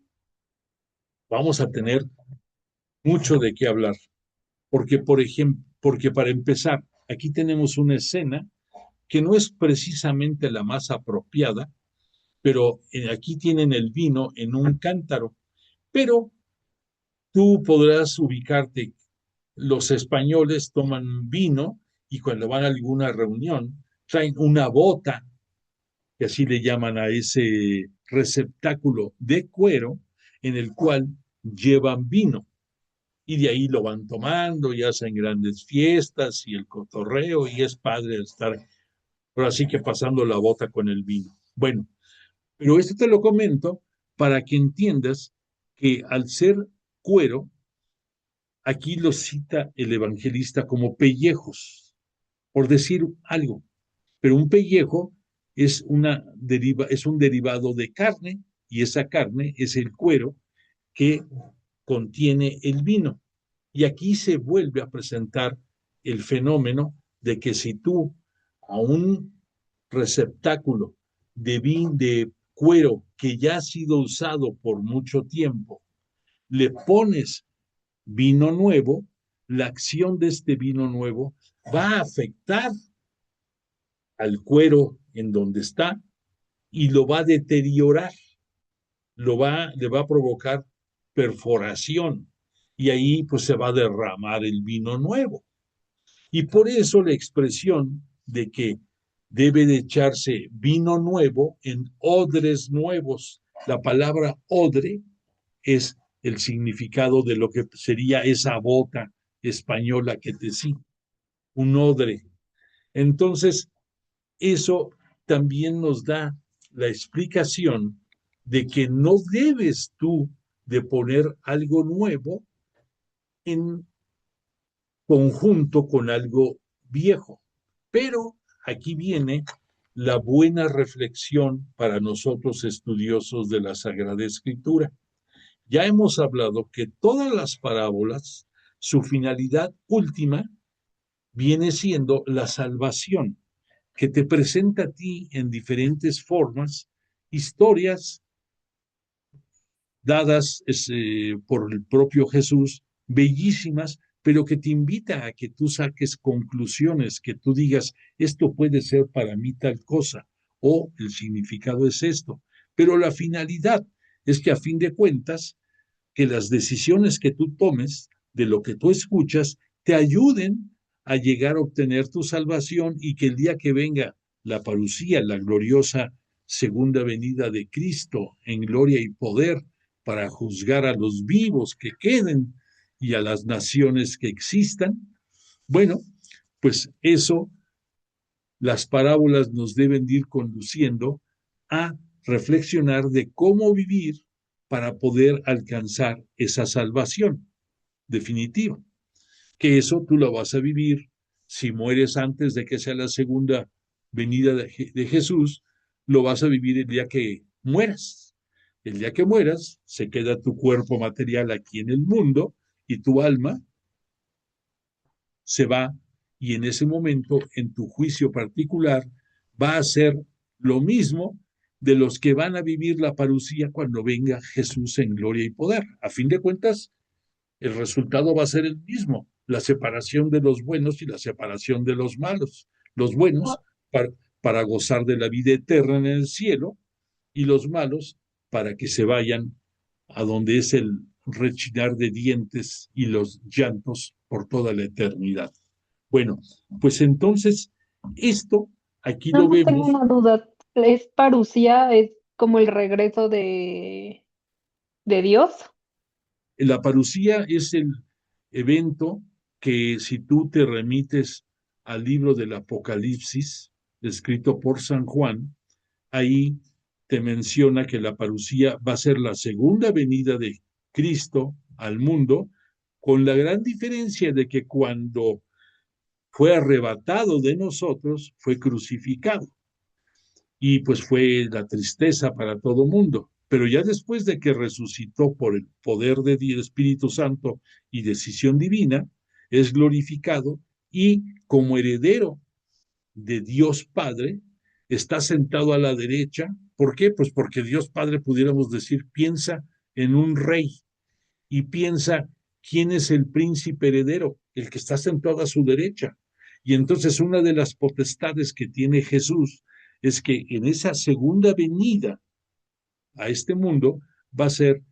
vamos a tener mucho de qué hablar, porque por ejemplo, porque para empezar, aquí tenemos una escena que no es precisamente la más apropiada, pero aquí tienen el vino en un cántaro, pero tú podrás ubicarte, los españoles toman vino y cuando van a alguna reunión traen una bota, que así le llaman a ese receptáculo de cuero en el cual llevan vino y de ahí lo van tomando y hacen grandes fiestas y el cotorreo y es padre estar, pero así que pasando la bota con el vino. Bueno, pero esto te lo comento para que entiendas que al ser cuero, aquí lo cita el evangelista como pellejos, por decir algo, pero un pellejo es un derivado de carne y esa carne es el cuero que contiene el vino. Y aquí se vuelve a presentar el fenómeno de que si tú a un receptáculo de cuero que ya ha sido usado por mucho tiempo, le pones vino nuevo, la acción de este vino nuevo va a afectar al cuero en donde está y lo va a deteriorar, le va a provocar perforación y ahí pues se va a derramar el vino nuevo. Y por eso la expresión de que debe de echarse vino nuevo en odres nuevos. La palabra odre es el significado de lo que sería esa bota española que te sí, un odre. Entonces, eso también nos da la explicación de que no debes tú de poner algo nuevo en conjunto con algo viejo. Pero aquí viene la buena reflexión para nosotros estudiosos de la Sagrada Escritura. Ya hemos hablado que todas las parábolas, su finalidad última viene siendo la salvación, que te presenta a ti en diferentes formas historias dadas por el propio Jesús, bellísimas, pero que te invita a que tú saques conclusiones, que tú digas, esto puede ser para mí tal cosa, o el significado es esto. Pero la finalidad es que a fin de cuentas, que las decisiones que tú tomes de lo que tú escuchas te ayuden a llegar a obtener tu salvación y que el día que venga la parucía, la gloriosa segunda venida de Cristo en gloria y poder para juzgar a los vivos que queden y a las naciones que existan, bueno, pues eso, las parábolas nos deben ir conduciendo a reflexionar de cómo vivir para poder alcanzar esa salvación definitiva. Que eso tú lo vas a vivir si mueres antes de que sea la segunda venida de Jesús, lo vas a vivir el día que mueras. El día que mueras, se queda tu cuerpo material aquí en el mundo y tu alma se va y en ese momento, en tu juicio particular, va a ser lo mismo de los que van a vivir la parucía cuando venga Jesús en gloria y poder. A fin de cuentas, el resultado va a ser el mismo, la separación de los buenos y la separación de los malos. Los buenos para gozar de la vida eterna en el cielo y los malos para que se vayan a donde es el rechinar de dientes y los llantos por toda la eternidad. Bueno, pues entonces esto aquí Nada lo más tengo vemos. una duda. ¿Es parucía? ¿Es como el regreso de Dios? La parucía es el evento que si tú te remites al libro del Apocalipsis, escrito por San Juan, ahí te menciona que la parucía va a ser la segunda venida de Cristo al mundo, con la gran diferencia de que cuando fue arrebatado de nosotros, fue crucificado. Y pues fue la tristeza para todo mundo. Pero ya después de que resucitó por el poder del Espíritu Santo y decisión divina, es glorificado y como heredero de Dios Padre, está sentado a la derecha. ¿Por qué? Pues porque Dios Padre, pudiéramos decir, piensa en un rey y piensa quién es el príncipe heredero, el que está sentado a su derecha. Y entonces una de las potestades que tiene Jesús es que en esa segunda venida a este mundo va a ser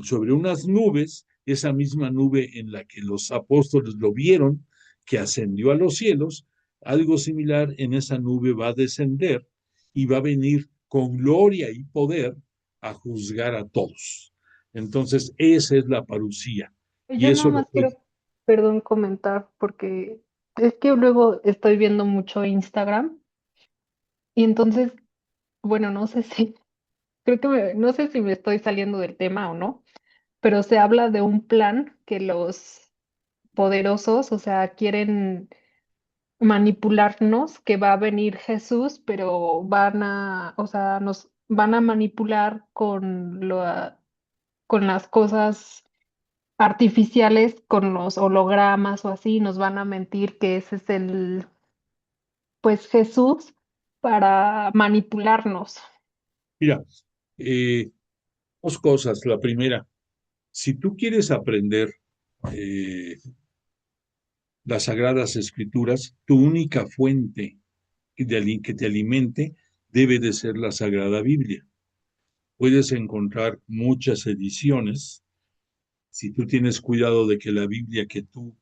sobre unas nubes, esa misma nube en la que los apóstoles lo vieron, que ascendió a los cielos, algo similar en esa nube va a descender y va a venir con gloria y poder a juzgar a todos. Entonces, esa es la parucía. Y Yo nada eso lo más quiero, perdón, comentar, porque es que luego estoy viendo mucho Instagram y entonces, bueno, no sé si, creo que no sé si me estoy saliendo del tema o no, pero se habla de un plan que los poderosos, o sea, quieren manipularnos, que va a venir Jesús, pero o sea, nos van a manipular con las cosas artificiales, con los hologramas o así, nos van a mentir que ese es pues Jesús para manipularnos. mira, eh, dos cosas. La primera, si tú quieres aprender eh, las Sagradas Escrituras, tu única fuente que te alimente debe de ser la Sagrada Biblia. Puedes encontrar muchas ediciones si tú tienes cuidado de que la Biblia que tú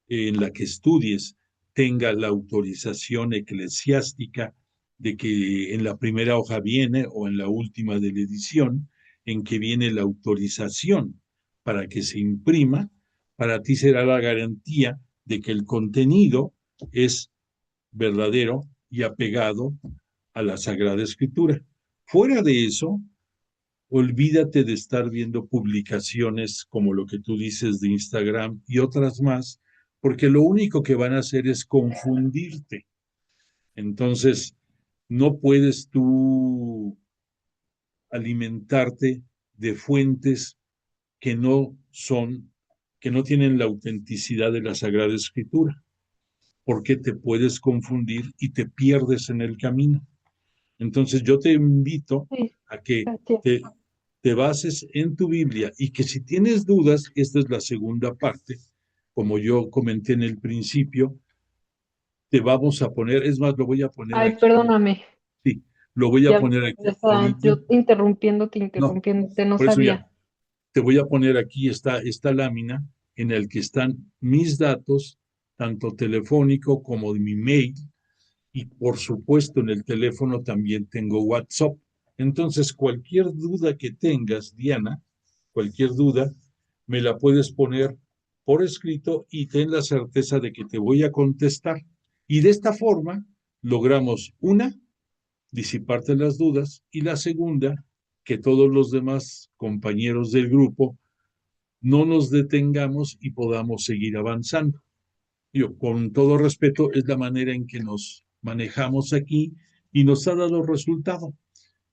en la que estudies tenga la autorización eclesiástica de que en la primera hoja viene o en la última de la edición en que viene la autorización para que se imprima, para ti será la garantía de que el contenido es verdadero y apegado a la Sagrada Escritura. Fuera de eso, olvídate de estar viendo publicaciones como lo que tú dices de Instagram y otras más, porque lo único que van a hacer es confundirte. Entonces, no puedes tú alimentarte de fuentes que no son, que no tienen la autenticidad de la Sagrada Escritura, porque te puedes confundir y te pierdes en el camino. Entonces yo te invito Sí, a que gracias. te bases en tu Biblia y que si tienes dudas, esta es la segunda parte, como yo comenté en el principio, te vamos a poner, es más, lo voy a poner Ay, aquí, perdóname, sí, lo voy a ya, poner aquí ya estaba ahorita, yo interrumpiéndote, no, interrumpiéndote, no por eso ya, sabía. te voy a poner aquí esta lámina en el que están mis datos, tanto telefónico como de mi mail, y por supuesto en el teléfono también tengo WhatsApp. Entonces, cualquier duda que tengas, Diana, cualquier duda, me la puedes poner por escrito y ten la certeza de que te voy a contestar. Y de esta forma logramos una, disiparte las dudas, y la segunda, que todos los demás compañeros del grupo no nos detengamos y podamos seguir avanzando. Yo, con todo respeto, es la manera en que nos manejamos aquí y nos ha dado resultado.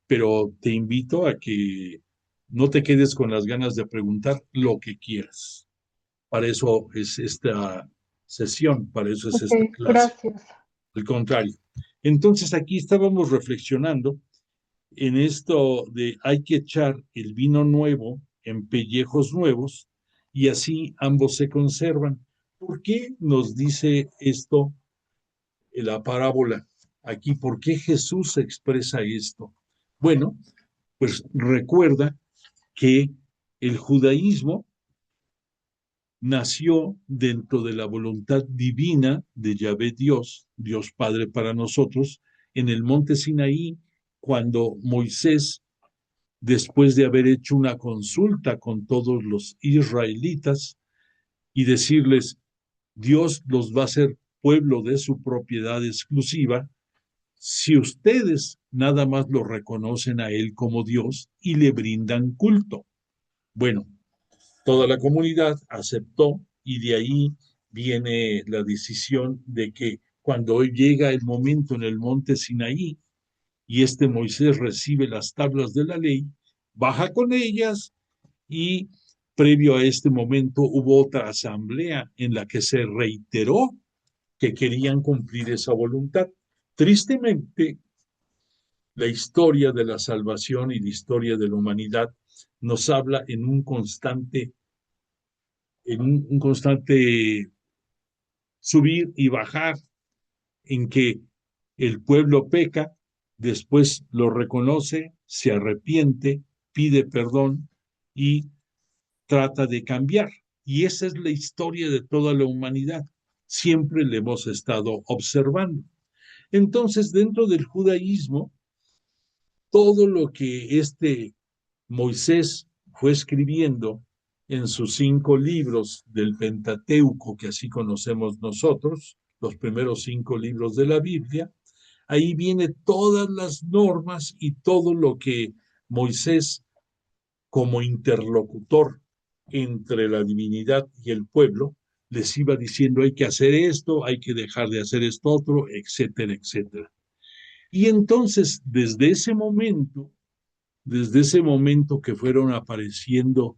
Pero te invito a que no te quedes con las ganas de preguntar lo que quieras. Para eso es esta sesión, para eso es Ok, esta clase. gracias. Al contrario. Entonces aquí estábamos reflexionando en esto de hay que echar el vino nuevo en pellejos nuevos y así ambos se conservan. ¿Por qué nos dice esto la parábola aquí? ¿Por qué Jesús expresa esto? Bueno, pues recuerda que el judaísmo nació dentro de la voluntad divina de Yahvé Dios, Dios Padre para nosotros, en el monte Sinaí, cuando Moisés, después de haber hecho una consulta con todos los israelitas y decirles, Dios los va a hacer pueblo de su propiedad exclusiva, si ustedes nada más lo reconocen a Él como Dios y le brindan culto. Bueno, toda la comunidad aceptó y de ahí viene la decisión de que cuando hoy llega el momento en el monte Sinaí y Moisés recibe las tablas de la ley, baja con ellas y previo a este momento hubo otra asamblea en la que se reiteró que querían cumplir esa voluntad. Tristemente, la historia de la salvación y la historia de la humanidad nos habla en un constante subir y bajar, en que el pueblo peca, después lo reconoce, se arrepiente, pide perdón y trata de cambiar. Y esa es la historia de toda la humanidad. Siempre le hemos estado observando. Entonces, dentro del judaísmo, todo lo que Moisés fue escribiendo en sus 5 libros del Pentateuco, que así conocemos nosotros, los primeros 5 libros de la Biblia, ahí viene todas las normas y todo lo que Moisés, como interlocutor entre la divinidad y el pueblo, les iba diciendo hay que hacer esto, hay que dejar de hacer esto otro, etcétera, etcétera. Y entonces, desde ese momento que fueron apareciendo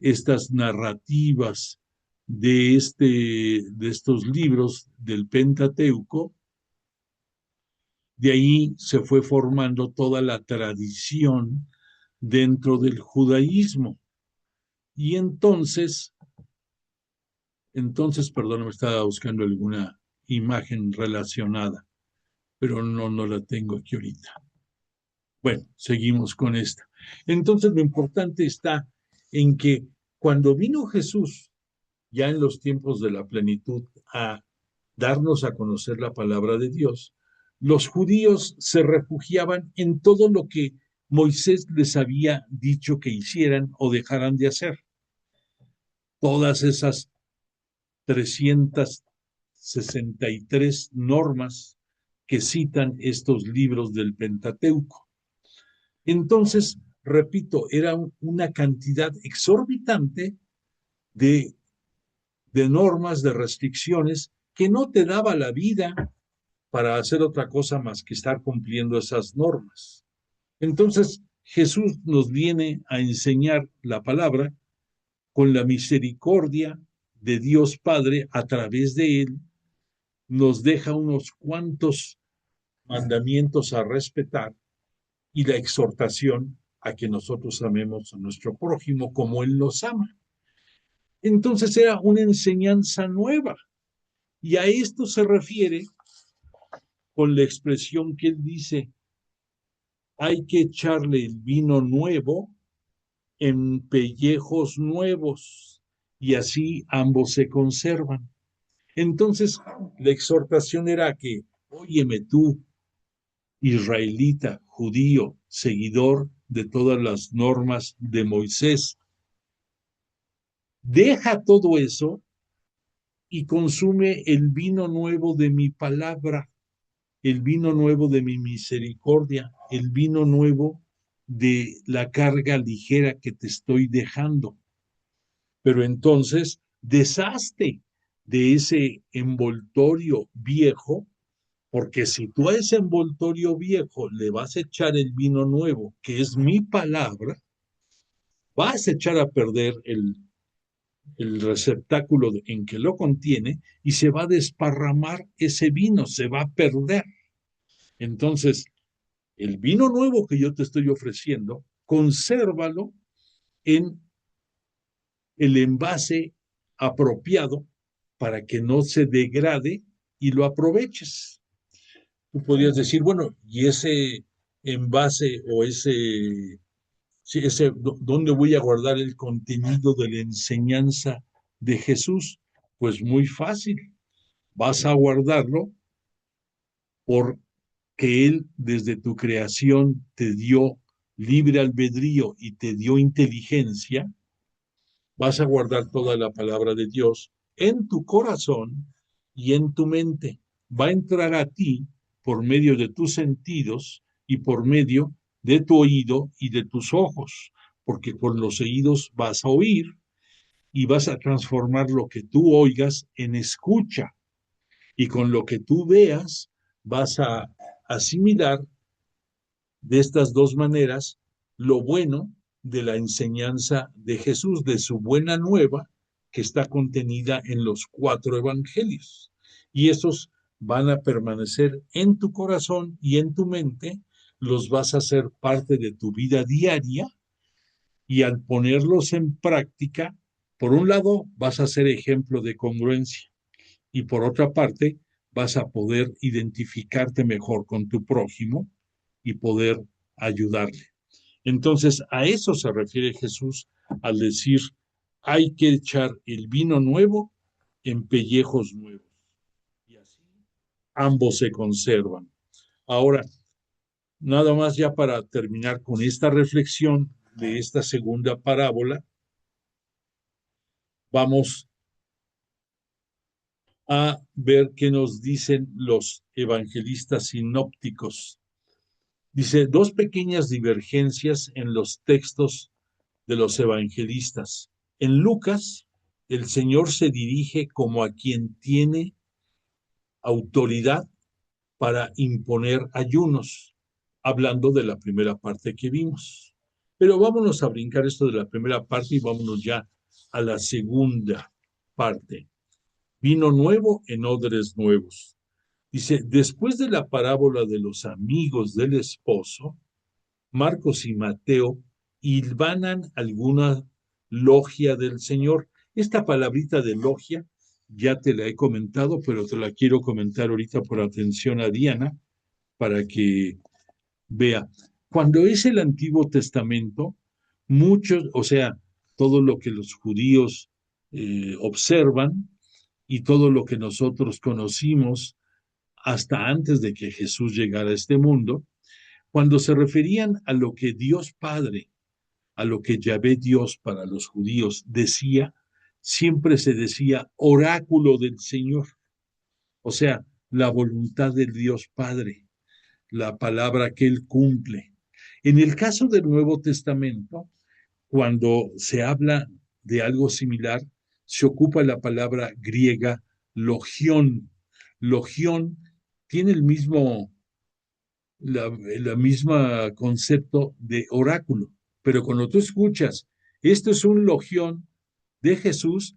estas narrativas de estos libros del Pentateuco, de ahí se fue formando toda la tradición dentro del judaísmo. Y perdón, me estaba buscando alguna imagen relacionada, pero no la tengo aquí ahorita. Bueno, seguimos con esta. Entonces, lo importante está en que cuando vino Jesús, ya en los tiempos de la plenitud, a darnos a conocer la palabra de Dios, los judíos se refugiaban en todo lo que Moisés les había dicho que hicieran o dejaran de hacer. Todas esas 363 normas que citan estos libros del Pentateuco. Entonces, repito, era una cantidad exorbitante de, normas, de restricciones que no te daba la vida para hacer otra cosa más que estar cumpliendo esas normas. Entonces, Jesús nos viene a enseñar la palabra con la misericordia de Dios Padre a través de él, nos deja unos cuantos mandamientos a respetar y la exhortación a que nosotros amemos a nuestro prójimo como él nos ama. Entonces era una enseñanza nueva y a esto se refiere con la expresión que él dice, hay que echarle el vino nuevo en pellejos nuevos. y así ambos se conservan. Entonces, la exhortación era que, óyeme tú, israelita, judío, seguidor de todas las normas de Moisés, deja todo eso y consume el vino nuevo de mi palabra, el vino nuevo de mi misericordia, el vino nuevo de la carga ligera que te estoy dejando. Pero entonces, deshazte de ese envoltorio viejo, porque si tú a ese envoltorio viejo le vas a echar el vino nuevo, que es mi palabra, vas a echar a perder el receptáculo en que lo contiene y se va a desparramar ese vino, se va a perder. Entonces, el vino nuevo que yo te estoy ofreciendo, consérvalo en el envase apropiado para que no se degrade y lo aproveches. Tú podrías decir, bueno, y ese envase o ¿dónde voy a guardar el contenido de la enseñanza de Jesús? Pues muy fácil, vas a guardarlo porque Él desde tu creación te dio libre albedrío y te dio inteligencia. Vas a guardar toda la palabra de Dios en tu corazón y en tu mente. Va a entrar a ti por medio de tus sentidos y por medio de tu oído y de tus ojos, porque con los oídos vas a oír y vas a transformar lo que tú oigas en escucha, y con lo que tú veas vas a asimilar de estas dos maneras lo bueno de la enseñanza de Jesús, de su buena nueva que está contenida en los 4 evangelios. Y esos van a permanecer en tu corazón y en tu mente, los vas a hacer parte de tu vida diaria, y al ponerlos en práctica, por un lado vas a ser ejemplo de congruencia y por otra parte vas a poder identificarte mejor con tu prójimo y poder ayudarle. Entonces, a eso se refiere Jesús al decir, hay que echar el vino nuevo en pellejos nuevos. Y así ambos se conservan. Ahora, nada más ya para terminar con esta reflexión de esta segunda parábola, vamos a ver qué nos dicen los evangelistas sinópticos. Dice, 2 pequeñas divergencias en los textos de los evangelistas. En Lucas, el Señor se dirige como a quien tiene autoridad para imponer ayunos, hablando de la primera parte que vimos. Pero vámonos a brincar esto de la primera parte y vámonos ya a la segunda parte. Vino nuevo en odres nuevos. Dice, después de la parábola de los amigos del esposo, Marcos y Mateo hilvanan alguna logia del Señor. Esta palabrita de logia ya te la he comentado, pero te la quiero comentar ahorita por atención a Diana, para que vea. Cuando es el Antiguo Testamento, muchos, o sea, todo lo que los judíos observan y todo lo que nosotros conocimos hasta antes de que Jesús llegara a este mundo, cuando se referían a lo que Dios Padre, a lo que Yahvé Dios para los judíos decía, siempre se decía oráculo del Señor, o sea, la voluntad del Dios Padre, la palabra que Él cumple. En el caso del Nuevo Testamento, cuando se habla de algo similar, se ocupa la palabra griega logión. Logión tiene el mismo misma concepto de oráculo, pero cuando tú escuchas, esto es un logión de Jesús,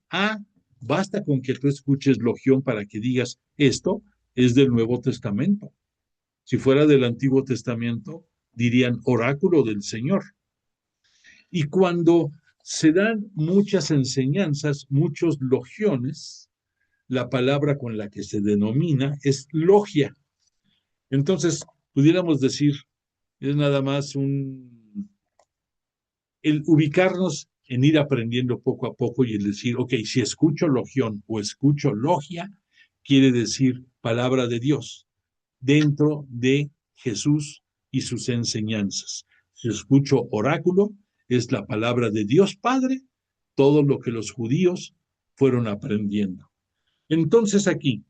basta con que tú escuches logión para que digas, esto es del Nuevo Testamento. Si fuera del Antiguo Testamento, dirían oráculo del Señor. Y cuando se dan muchas enseñanzas, muchos logiones, la palabra con la que se denomina es logia. Entonces, pudiéramos decir, es nada más el ubicarnos en ir aprendiendo poco a poco y el decir, ok, si escucho logión o escucho logia, quiere decir palabra de Dios dentro de Jesús y sus enseñanzas. Si escucho oráculo, es la palabra de Dios Padre, todo lo que los judíos fueron aprendiendo. Entonces aquí,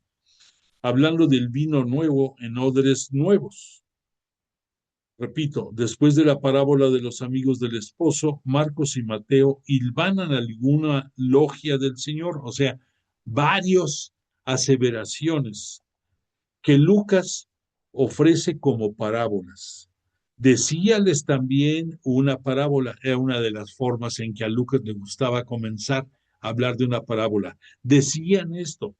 hablando del vino nuevo en odres nuevos. Repito, después de la parábola de los amigos del esposo, Marcos y Mateo hilvanan alguna logia del Señor, o sea, varios aseveraciones que Lucas ofrece como parábolas. Decíales también una parábola, era una de las formas en que a Lucas le gustaba comenzar a hablar de una parábola. Decían esto.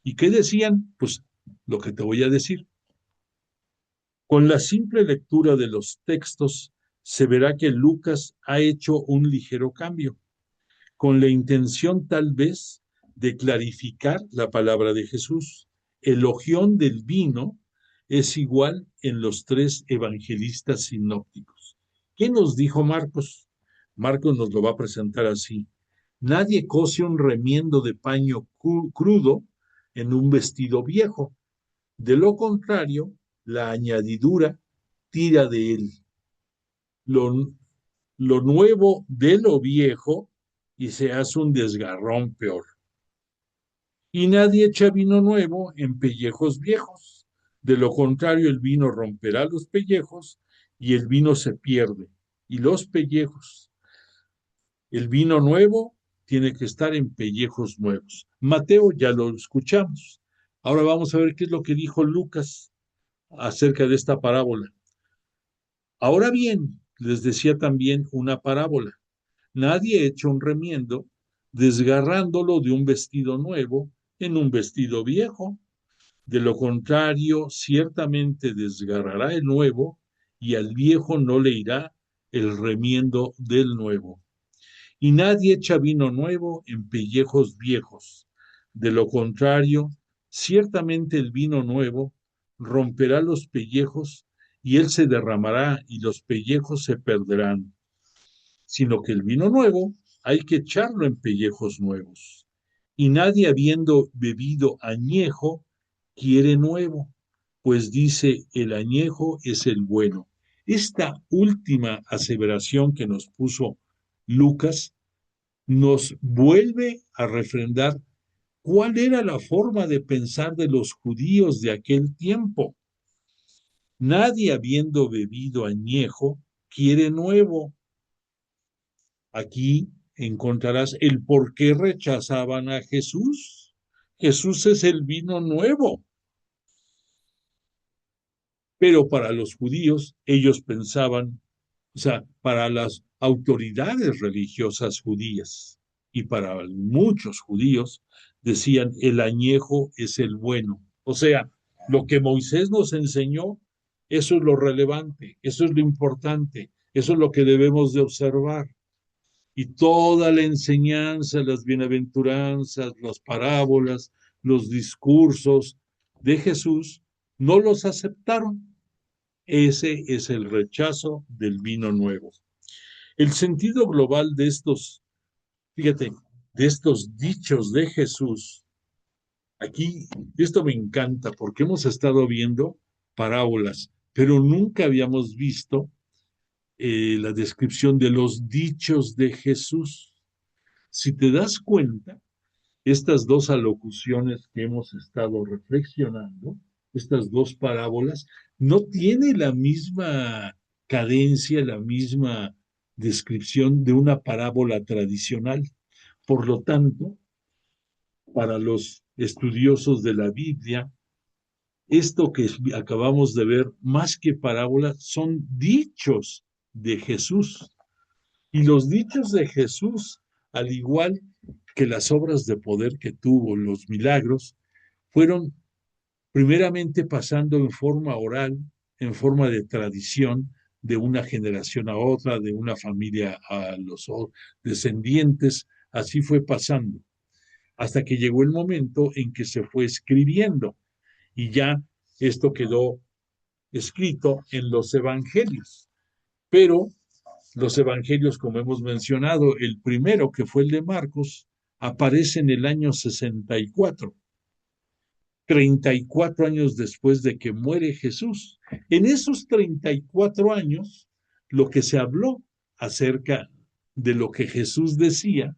¿Y qué decían? Pues lo que te voy a decir. Con la simple lectura de los textos se verá que Lucas ha hecho un ligero cambio, con la intención tal vez de clarificar la palabra de Jesús. El ogión del vino es igual en los tres evangelistas sinópticos. ¿Qué nos dijo Marcos? Marcos nos lo va a presentar así. Nadie cose un remiendo de paño crudo en un vestido viejo. De lo contrario, la añadidura tira de él lo, lo nuevo de lo viejo y se hace un desgarrón peor. Y nadie echa vino nuevo en pellejos viejos. De lo contrario, el vino romperá los pellejos y el vino se pierde. Y los pellejos, el vino nuevo tiene que estar en pellejos nuevos. Mateo ya lo escuchamos. Ahora vamos a ver qué es lo que dijo Lucas acerca de esta parábola. Ahora bien, les decía también una parábola. Nadie echa un remiendo desgarrándolo de un vestido nuevo en un vestido viejo. De lo contrario, ciertamente desgarrará el nuevo y al viejo no le irá el remiendo del nuevo. Y nadie echa vino nuevo en pellejos viejos. De lo contrario, ciertamente el vino nuevo romperá los pellejos y él se derramará y los pellejos se perderán. Sino que el vino nuevo hay que echarlo en pellejos nuevos. Y nadie habiendo bebido añejo quiere nuevo, pues dice el añejo es el bueno. Esta última aseveración que nos puso Lucas nos vuelve a refrendar cuál era la forma de pensar de los judíos de aquel tiempo. Nadie habiendo bebido añejo quiere nuevo. Aquí encontrarás el por qué rechazaban a Jesús. Jesús es el vino nuevo. Pero para los judíos, ellos pensaban, o sea, para las autoridades religiosas judías y para muchos judíos, decían, el añejo es el bueno. O sea, lo que Moisés nos enseñó, eso es lo relevante, eso es lo importante, eso es lo que debemos de observar. Y toda la enseñanza, las bienaventuranzas, las parábolas, los discursos de Jesús, no los aceptaron. Ese es el rechazo del vino nuevo. El sentido global de estos, fíjate, de estos dichos de Jesús, aquí, esto me encanta porque hemos estado viendo parábolas, pero nunca habíamos visto la descripción de los dichos de Jesús. Si te das cuenta, estas dos alocuciones que hemos estado reflexionando, estas dos parábolas, no tiene la misma cadencia, la misma descripción de una parábola tradicional. Por lo tanto, para los estudiosos de la Biblia, esto que acabamos de ver, más que parábolas, son dichos de Jesús. Y los dichos de Jesús, al igual que las obras de poder que tuvo, los milagros, fueron primeramente pasando en forma oral, en forma de tradición, de una generación a otra, de una familia a los descendientes, así fue pasando, hasta que llegó el momento en que se fue escribiendo y ya esto quedó escrito en los evangelios. Pero Los evangelios, como hemos mencionado, el primero, que fue el de Marcos, aparece en el año 64, 34 años después de que muere Jesús. En esos 34 años, lo que se habló acerca de lo que Jesús decía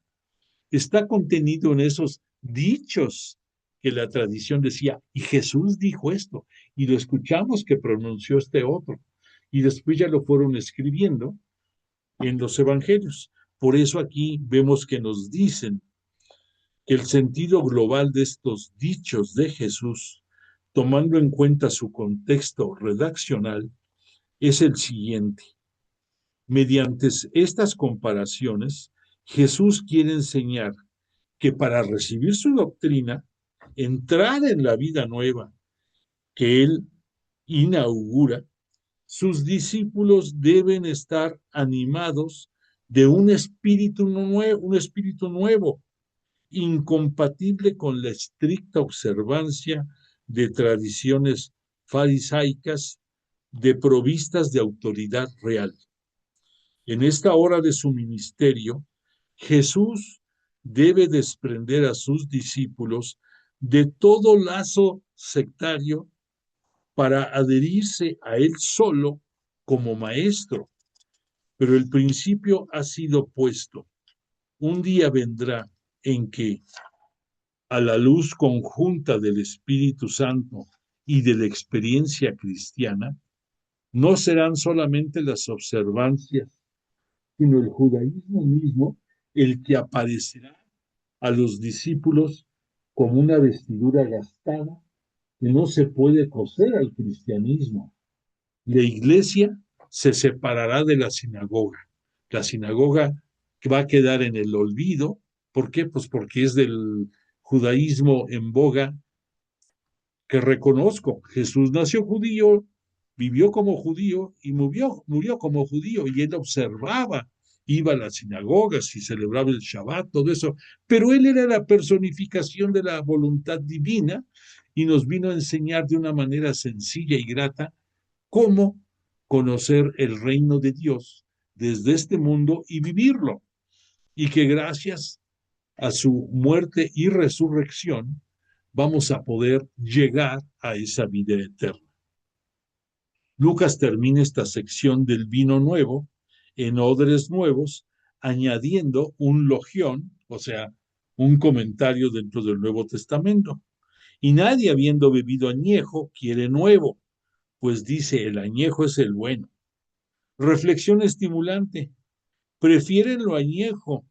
está contenido en esos dichos que la tradición decía, y Jesús dijo esto, y lo escuchamos que pronunció este otro, y después ya lo fueron escribiendo en los evangelios. Por eso aquí vemos que nos dicen que el sentido global de estos dichos de Jesús, tomando en cuenta su contexto redaccional, es el siguiente. Mediante estas comparaciones, Jesús quiere enseñar que para recibir su doctrina, entrar en la vida nueva que él inaugura, sus discípulos deben estar animados de un espíritu nuevo, incompatible con la estricta observancia de tradiciones farisaicas provistas de autoridad real. En esta hora de su ministerio, Jesús debe desprender a sus discípulos de todo lazo sectario para adherirse a él solo como maestro. Pero el principio ha sido puesto. Un día vendrá en que, a la luz conjunta del Espíritu Santo y de la experiencia cristiana, no serán solamente las observancias, sino el judaísmo mismo el que aparecerá a los discípulos como una vestidura gastada que no se puede coser al cristianismo. La iglesia se separará de la sinagoga. La sinagoga va a quedar en el olvido. ¿Por qué? Pues porque es del judaísmo en boga que reconozco. Jesús nació judío, vivió como judío y murió como judío, y él observaba, iba a las sinagogas y celebraba el Shabbat, todo eso, pero él era la personificación de la voluntad divina y nos vino a enseñar de una manera sencilla y grata cómo conocer el reino de Dios desde este mundo y vivirlo, y que gracias a su muerte y resurrección vamos a poder llegar a esa vida eterna. Lucas termina esta sección del vino nuevo en odres nuevos, añadiendo un logión, o sea, un comentario dentro del Nuevo Testamento. Y nadie, habiendo bebido añejo, quiere nuevo, pues dice, el añejo es el bueno. Reflexión estimulante. Prefieren lo añejo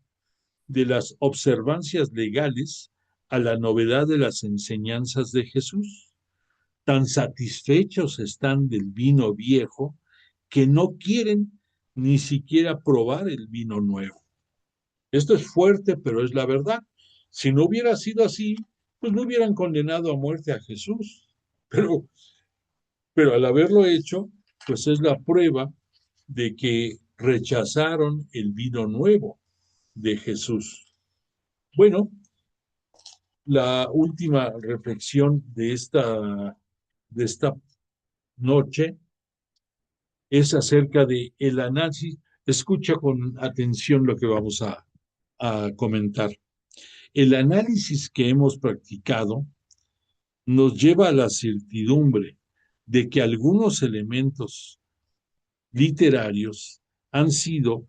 de las observancias legales a la novedad de las enseñanzas de Jesús. Tan satisfechos están del vino viejo que no quieren ni siquiera probar el vino nuevo. Esto es fuerte, pero es la verdad. Si no hubiera sido así, pues no hubieran condenado a muerte a Jesús. Pero al haberlo hecho, pues es la prueba de que rechazaron el vino nuevo de Jesús. Bueno, la última reflexión de esta noche es acerca de el análisis. Escucha con atención lo que vamos a comentar. El análisis que hemos practicado nos lleva a la certidumbre de que algunos elementos literarios han sido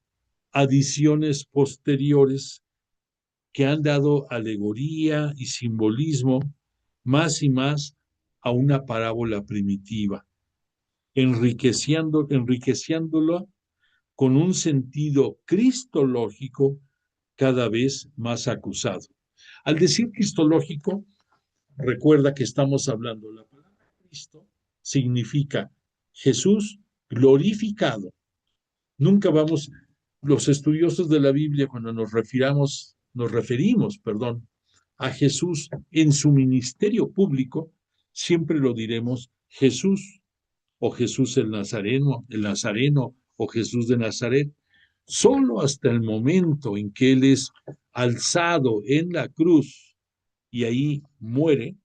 adiciones posteriores que han dado alegoría y simbolismo más y más a una parábola primitiva, enriqueciéndolo con un sentido cristológico cada vez más acusado. Al decir cristológico, recuerda que estamos hablando, la palabra Cristo significa Jesús glorificado. Nunca vamos, los estudiosos de la Biblia, cuando nos referimos, a Jesús en su ministerio público, siempre lo diremos Jesús, o Jesús el Nazareno, o Jesús de Nazaret. Solo hasta el momento en que Él es alzado en la cruz y ahí muere,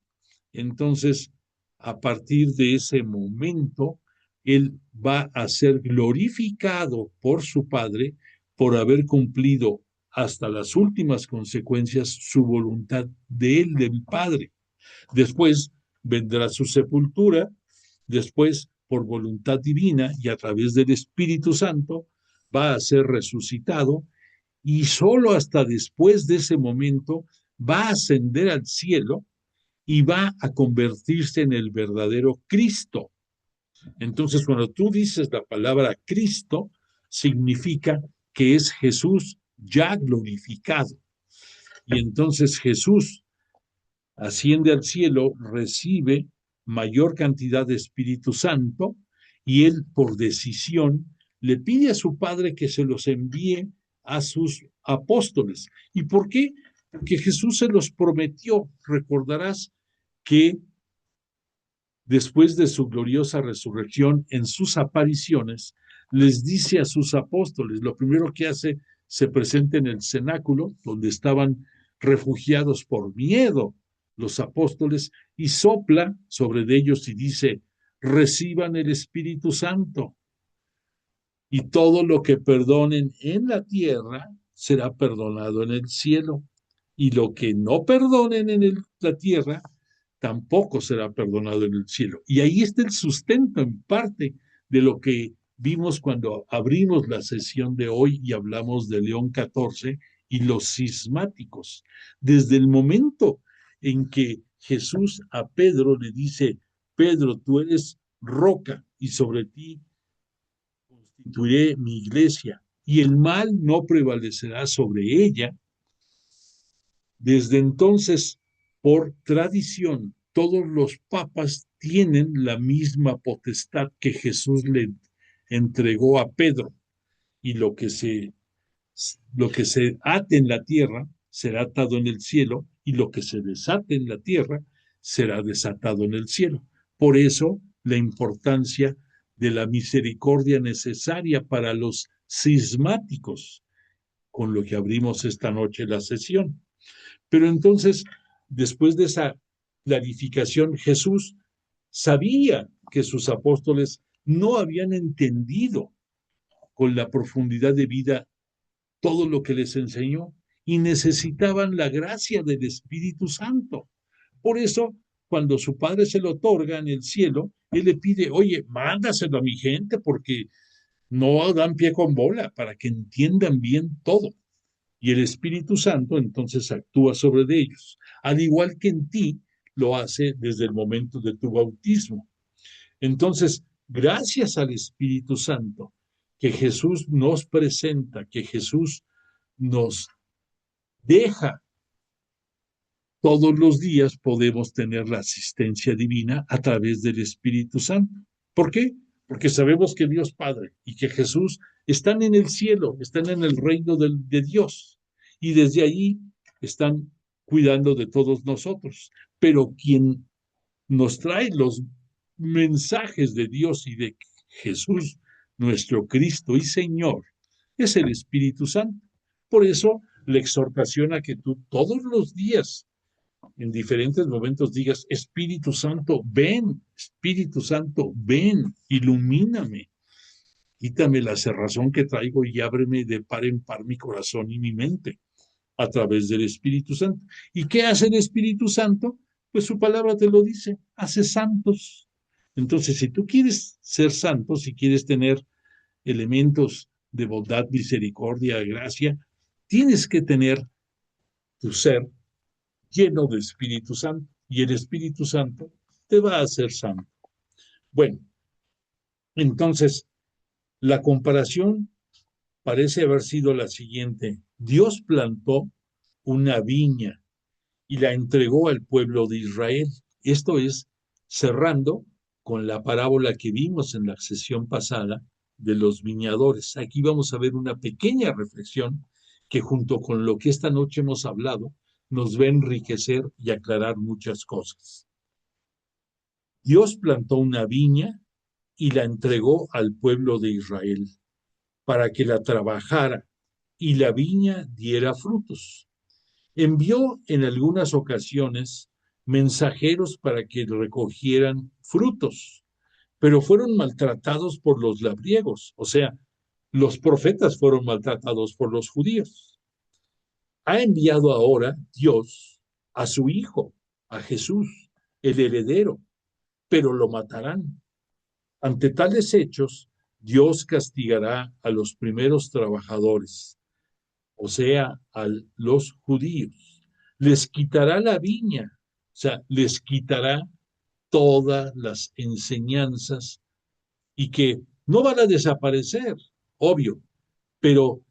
entonces, a partir de ese momento, él va a ser glorificado por su Padre por haber cumplido hasta las últimas consecuencias su voluntad de él, del Padre. Después vendrá su sepultura, después por voluntad divina y a través del Espíritu Santo va a ser resucitado y solo hasta después de ese momento va a ascender al cielo y va a convertirse en el verdadero Cristo. Entonces, cuando tú dices la palabra Cristo, significa que es Jesús ya glorificado. Y entonces Jesús asciende al cielo, recibe mayor cantidad de Espíritu Santo y él, por decisión, le pide a su Padre que se los envíe a sus apóstoles. ¿Y por qué? Porque Jesús se los prometió. Recordarás que después de su gloriosa resurrección, en sus apariciones, les dice a sus apóstoles, lo primero que hace, se presenta en el cenáculo, donde estaban refugiados por miedo los apóstoles, y sopla sobre ellos y dice, reciban el Espíritu Santo, y todo lo que perdonen en la tierra será perdonado en el cielo, y lo que no perdonen en la tierra tampoco será perdonado en el cielo. Y ahí está el sustento en parte de lo que vimos cuando abrimos la sesión de hoy y hablamos de León XIV y los cismáticos. Desde el momento en que Jesús a Pedro le dice, Pedro, tú eres roca y sobre ti constituiré mi iglesia y el mal no prevalecerá sobre ella. Desde entonces, por tradición, todos los papas tienen la misma potestad que Jesús le entregó a Pedro y lo que se ate en la tierra será atado en el cielo y lo que se desate en la tierra será desatado en el cielo. Por eso la importancia de la misericordia necesaria para los cismáticos, con lo que abrimos esta noche la sesión. Pero entonces, después de esa clarificación, Jesús sabía que sus apóstoles no habían entendido con la profundidad de vida todo lo que les enseñó y necesitaban la gracia del Espíritu Santo. Por eso, cuando su Padre se lo otorga en el cielo, Él le pide, oye, mándaselo a mi gente porque no dan pie con bola para que entiendan bien todo. Y el Espíritu Santo entonces actúa sobre ellos, al igual que en ti lo hace desde el momento de tu bautismo. Entonces, gracias al Espíritu Santo que Jesús nos presenta, que Jesús nos deja todos los días, podemos tener la asistencia divina a través del Espíritu Santo. ¿Por qué? Porque sabemos que Dios Padre y que Jesús están en el cielo, están en el reino de Dios y desde ahí están cuidando de todos nosotros. Pero quien nos trae los mensajes de Dios y de Jesús, nuestro Cristo y Señor, es el Espíritu Santo. Por eso la exhortación a que tú todos los días, en diferentes momentos, digas, Espíritu Santo, ven, ilumíname, quítame la cerrazón que traigo y ábreme de par en par mi corazón y mi mente a través del Espíritu Santo. ¿Y qué hace el Espíritu Santo? Pues su palabra te lo dice, hace santos. Entonces, si tú quieres ser santo, si quieres tener elementos de bondad, misericordia, gracia, tienes que tener tu ser lleno de Espíritu Santo y el Espíritu Santo te va a hacer santo. Bueno, entonces la comparación parece haber sido la siguiente. Dios plantó una viña y la entregó al pueblo de Israel. Esto es cerrando con la parábola que vimos en la sesión pasada de los viñadores. Aquí vamos a ver una pequeña reflexión que junto con lo que esta noche hemos hablado nos va a enriquecer y aclarar muchas cosas. Dios plantó una viña y la entregó al pueblo de Israel para que la trabajara y la viña diera frutos. Envió en algunas ocasiones mensajeros para que recogieran frutos, pero fueron maltratados por los labriegos, o sea, los profetas fueron maltratados por los judíos. Ha enviado ahora Dios a su Hijo, a Jesús, el heredero, pero lo matarán. Ante tales hechos, Dios castigará a los primeros trabajadores, o sea, a los judíos. Les quitará la viña, o sea, les quitará todas las enseñanzas y que no van a desaparecer, obvio, pero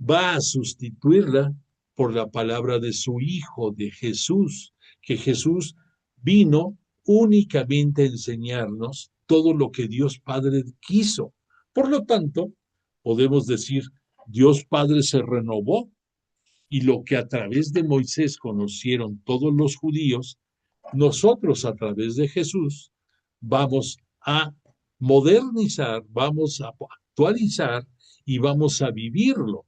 va a sustituirla por la palabra de su Hijo, de Jesús, que Jesús vino únicamente a enseñarnos todo lo que Dios Padre quiso. Por lo tanto, podemos decir, Dios Padre se renovó y lo que a través de Moisés conocieron todos los judíos, nosotros a través de Jesús vamos a modernizar, vamos a actualizar y vamos a vivirlo.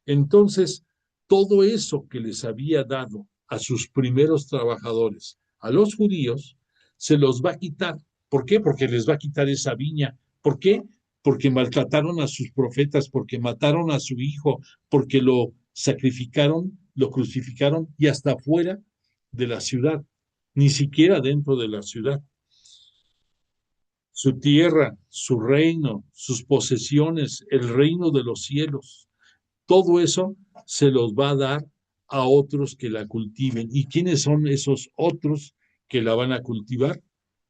Entonces, todo eso que les había dado a sus primeros trabajadores, a los judíos, se los va a quitar. ¿Por qué? Porque les va a quitar esa viña. ¿Por qué? Porque maltrataron a sus profetas, porque mataron a su hijo, porque lo sacrificaron, lo crucificaron y hasta fuera de la ciudad, ni siquiera dentro de la ciudad. Su tierra, su reino, sus posesiones, el reino de los cielos, todo eso se los va a dar a otros que la cultiven. ¿Y quiénes son esos otros que la van a cultivar?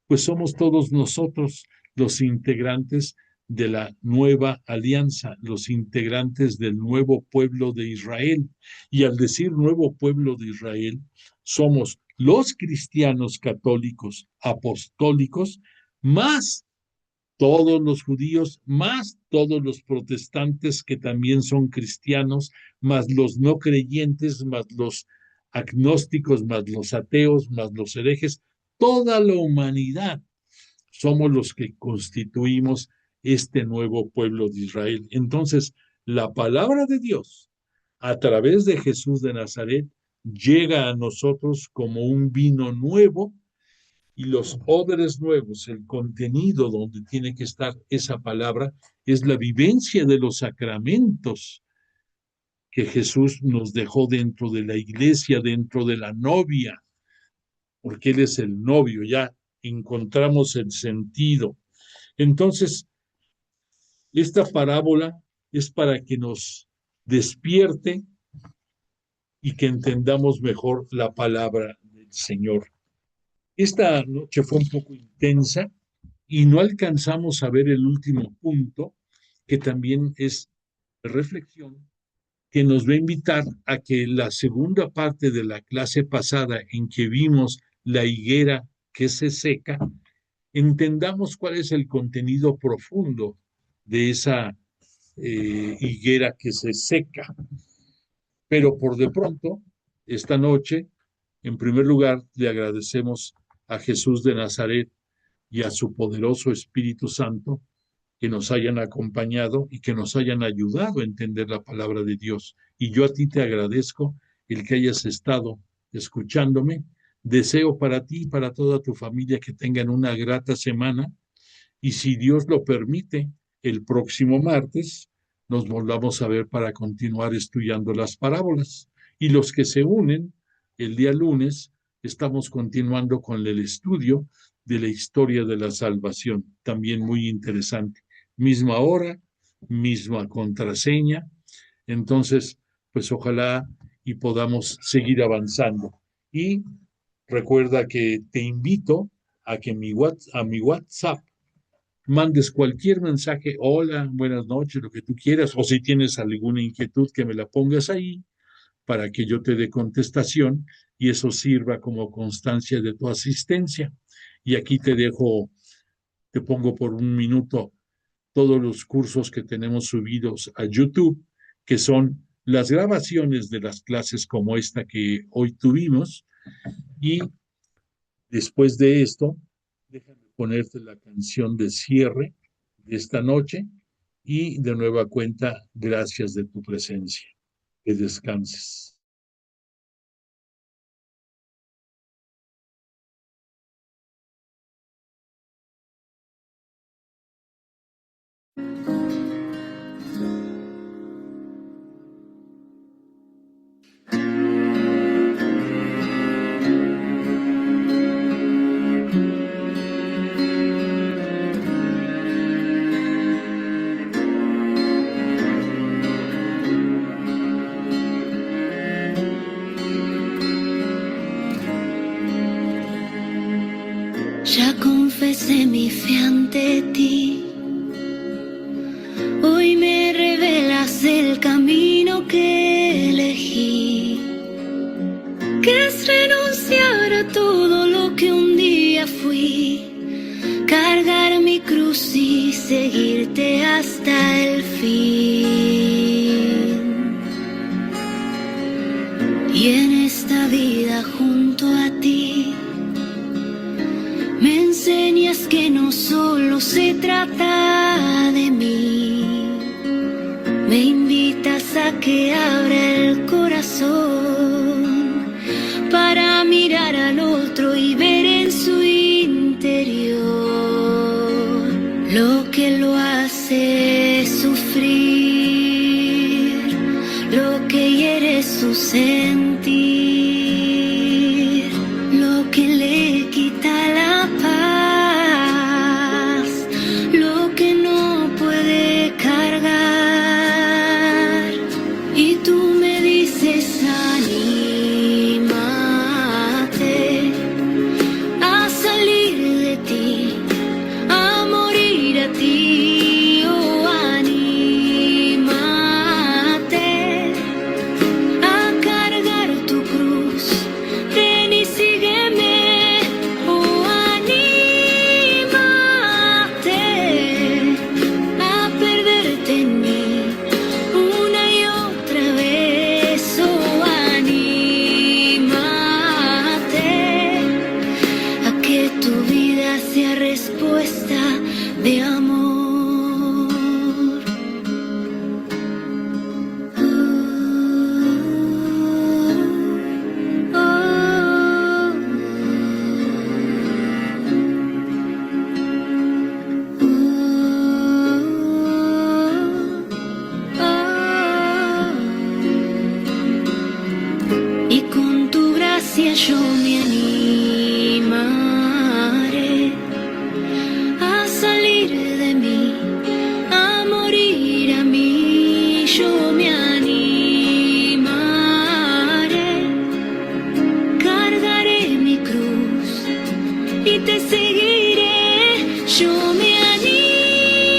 Pues somos todos nosotros los integrantes de la nueva alianza, los integrantes del nuevo pueblo de Israel. Y al decir nuevo pueblo de Israel, somos los cristianos católicos apostólicos más todos los judíos, más todos los protestantes que también son cristianos, más los no creyentes, más los agnósticos, más los ateos, más los herejes, toda la humanidad somos los que constituimos este nuevo pueblo de Israel. Entonces, la palabra de Dios, a través de Jesús de Nazaret, llega a nosotros como un vino nuevo y los odres nuevos, el contenido donde tiene que estar esa palabra, es la vivencia de los sacramentos que Jesús nos dejó dentro de la iglesia, dentro de la novia, porque Él es el novio, ya encontramos el sentido. Entonces, esta parábola es para que nos despierte y que entendamos mejor la palabra del Señor. Esta noche fue un poco intensa y no alcanzamos a ver el último punto, que también es reflexión, que nos va a invitar a que la segunda parte de la clase pasada en que vimos la higuera que se seca, entendamos cuál es el contenido profundo de esa higuera que se seca. Pero por de pronto, esta noche, en primer lugar, le agradecemos a Jesús de Nazaret y a su poderoso Espíritu Santo que nos hayan acompañado y que nos hayan ayudado a entender la palabra de Dios. Y yo a ti te agradezco el que hayas estado escuchándome. Deseo para ti y para toda tu familia que tengan una grata semana y si Dios lo permite, el próximo martes nos volvamos a ver para continuar estudiando las parábolas. Y los que se unen, el día lunes, estamos continuando con el estudio de la historia de la salvación, también muy interesante. Misma hora, misma contraseña. Entonces, pues ojalá y podamos seguir avanzando. Y recuerda que te invito a que a mi WhatsApp mandes cualquier mensaje, hola, buenas noches, lo que tú quieras, o si tienes alguna inquietud que me la pongas ahí para que yo te dé contestación y eso sirva como constancia de tu asistencia. Y aquí te dejo, te pongo por un minuto todos los cursos que tenemos subidos a YouTube, que son las grabaciones de las clases como esta que hoy tuvimos. Y después de esto, déjame ponerte la canción de cierre de esta noche y de nueva cuenta, gracias de tu presencia. Que descanses. Ya confesé mi fe ante ti, hoy me revelas el camino que elegí, que es renunciar a todo lo que un día fui, cargar mi cruz y seguirte hasta el fin. Y en esta vida junto a ti me enseñas que no solo se trata de mí, me invitas a que abra el corazón para mirar al otro y ver en su interior lo que lo hace sufrir, lo que hiere su sentir, lo que le quita la paz, lo que no puede cargar. Y tú me dices, anímate a salir de ti, a morir a ti, oh, anímate a cargar tu cruz, ven y sígueme, oh, anímate a perderte en mí una y otra vez, oh, anímate a que tu vida sea respuesta de amor. Y con tu gracia yo me animaré a salir de mí, a morir a mí, yo me animaré, cargaré mi cruz y te seguiré, yo me animaré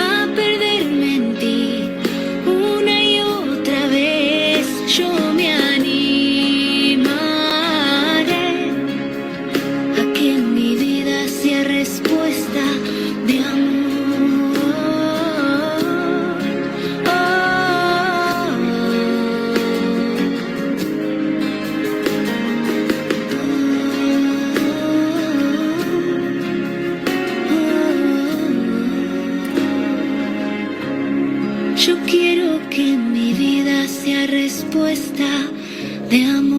a perderme en ti una y otra vez, yo me animaré a que en mi vida sea respuesta de amor. Yo quiero que en mi vida sea respuesta de amor.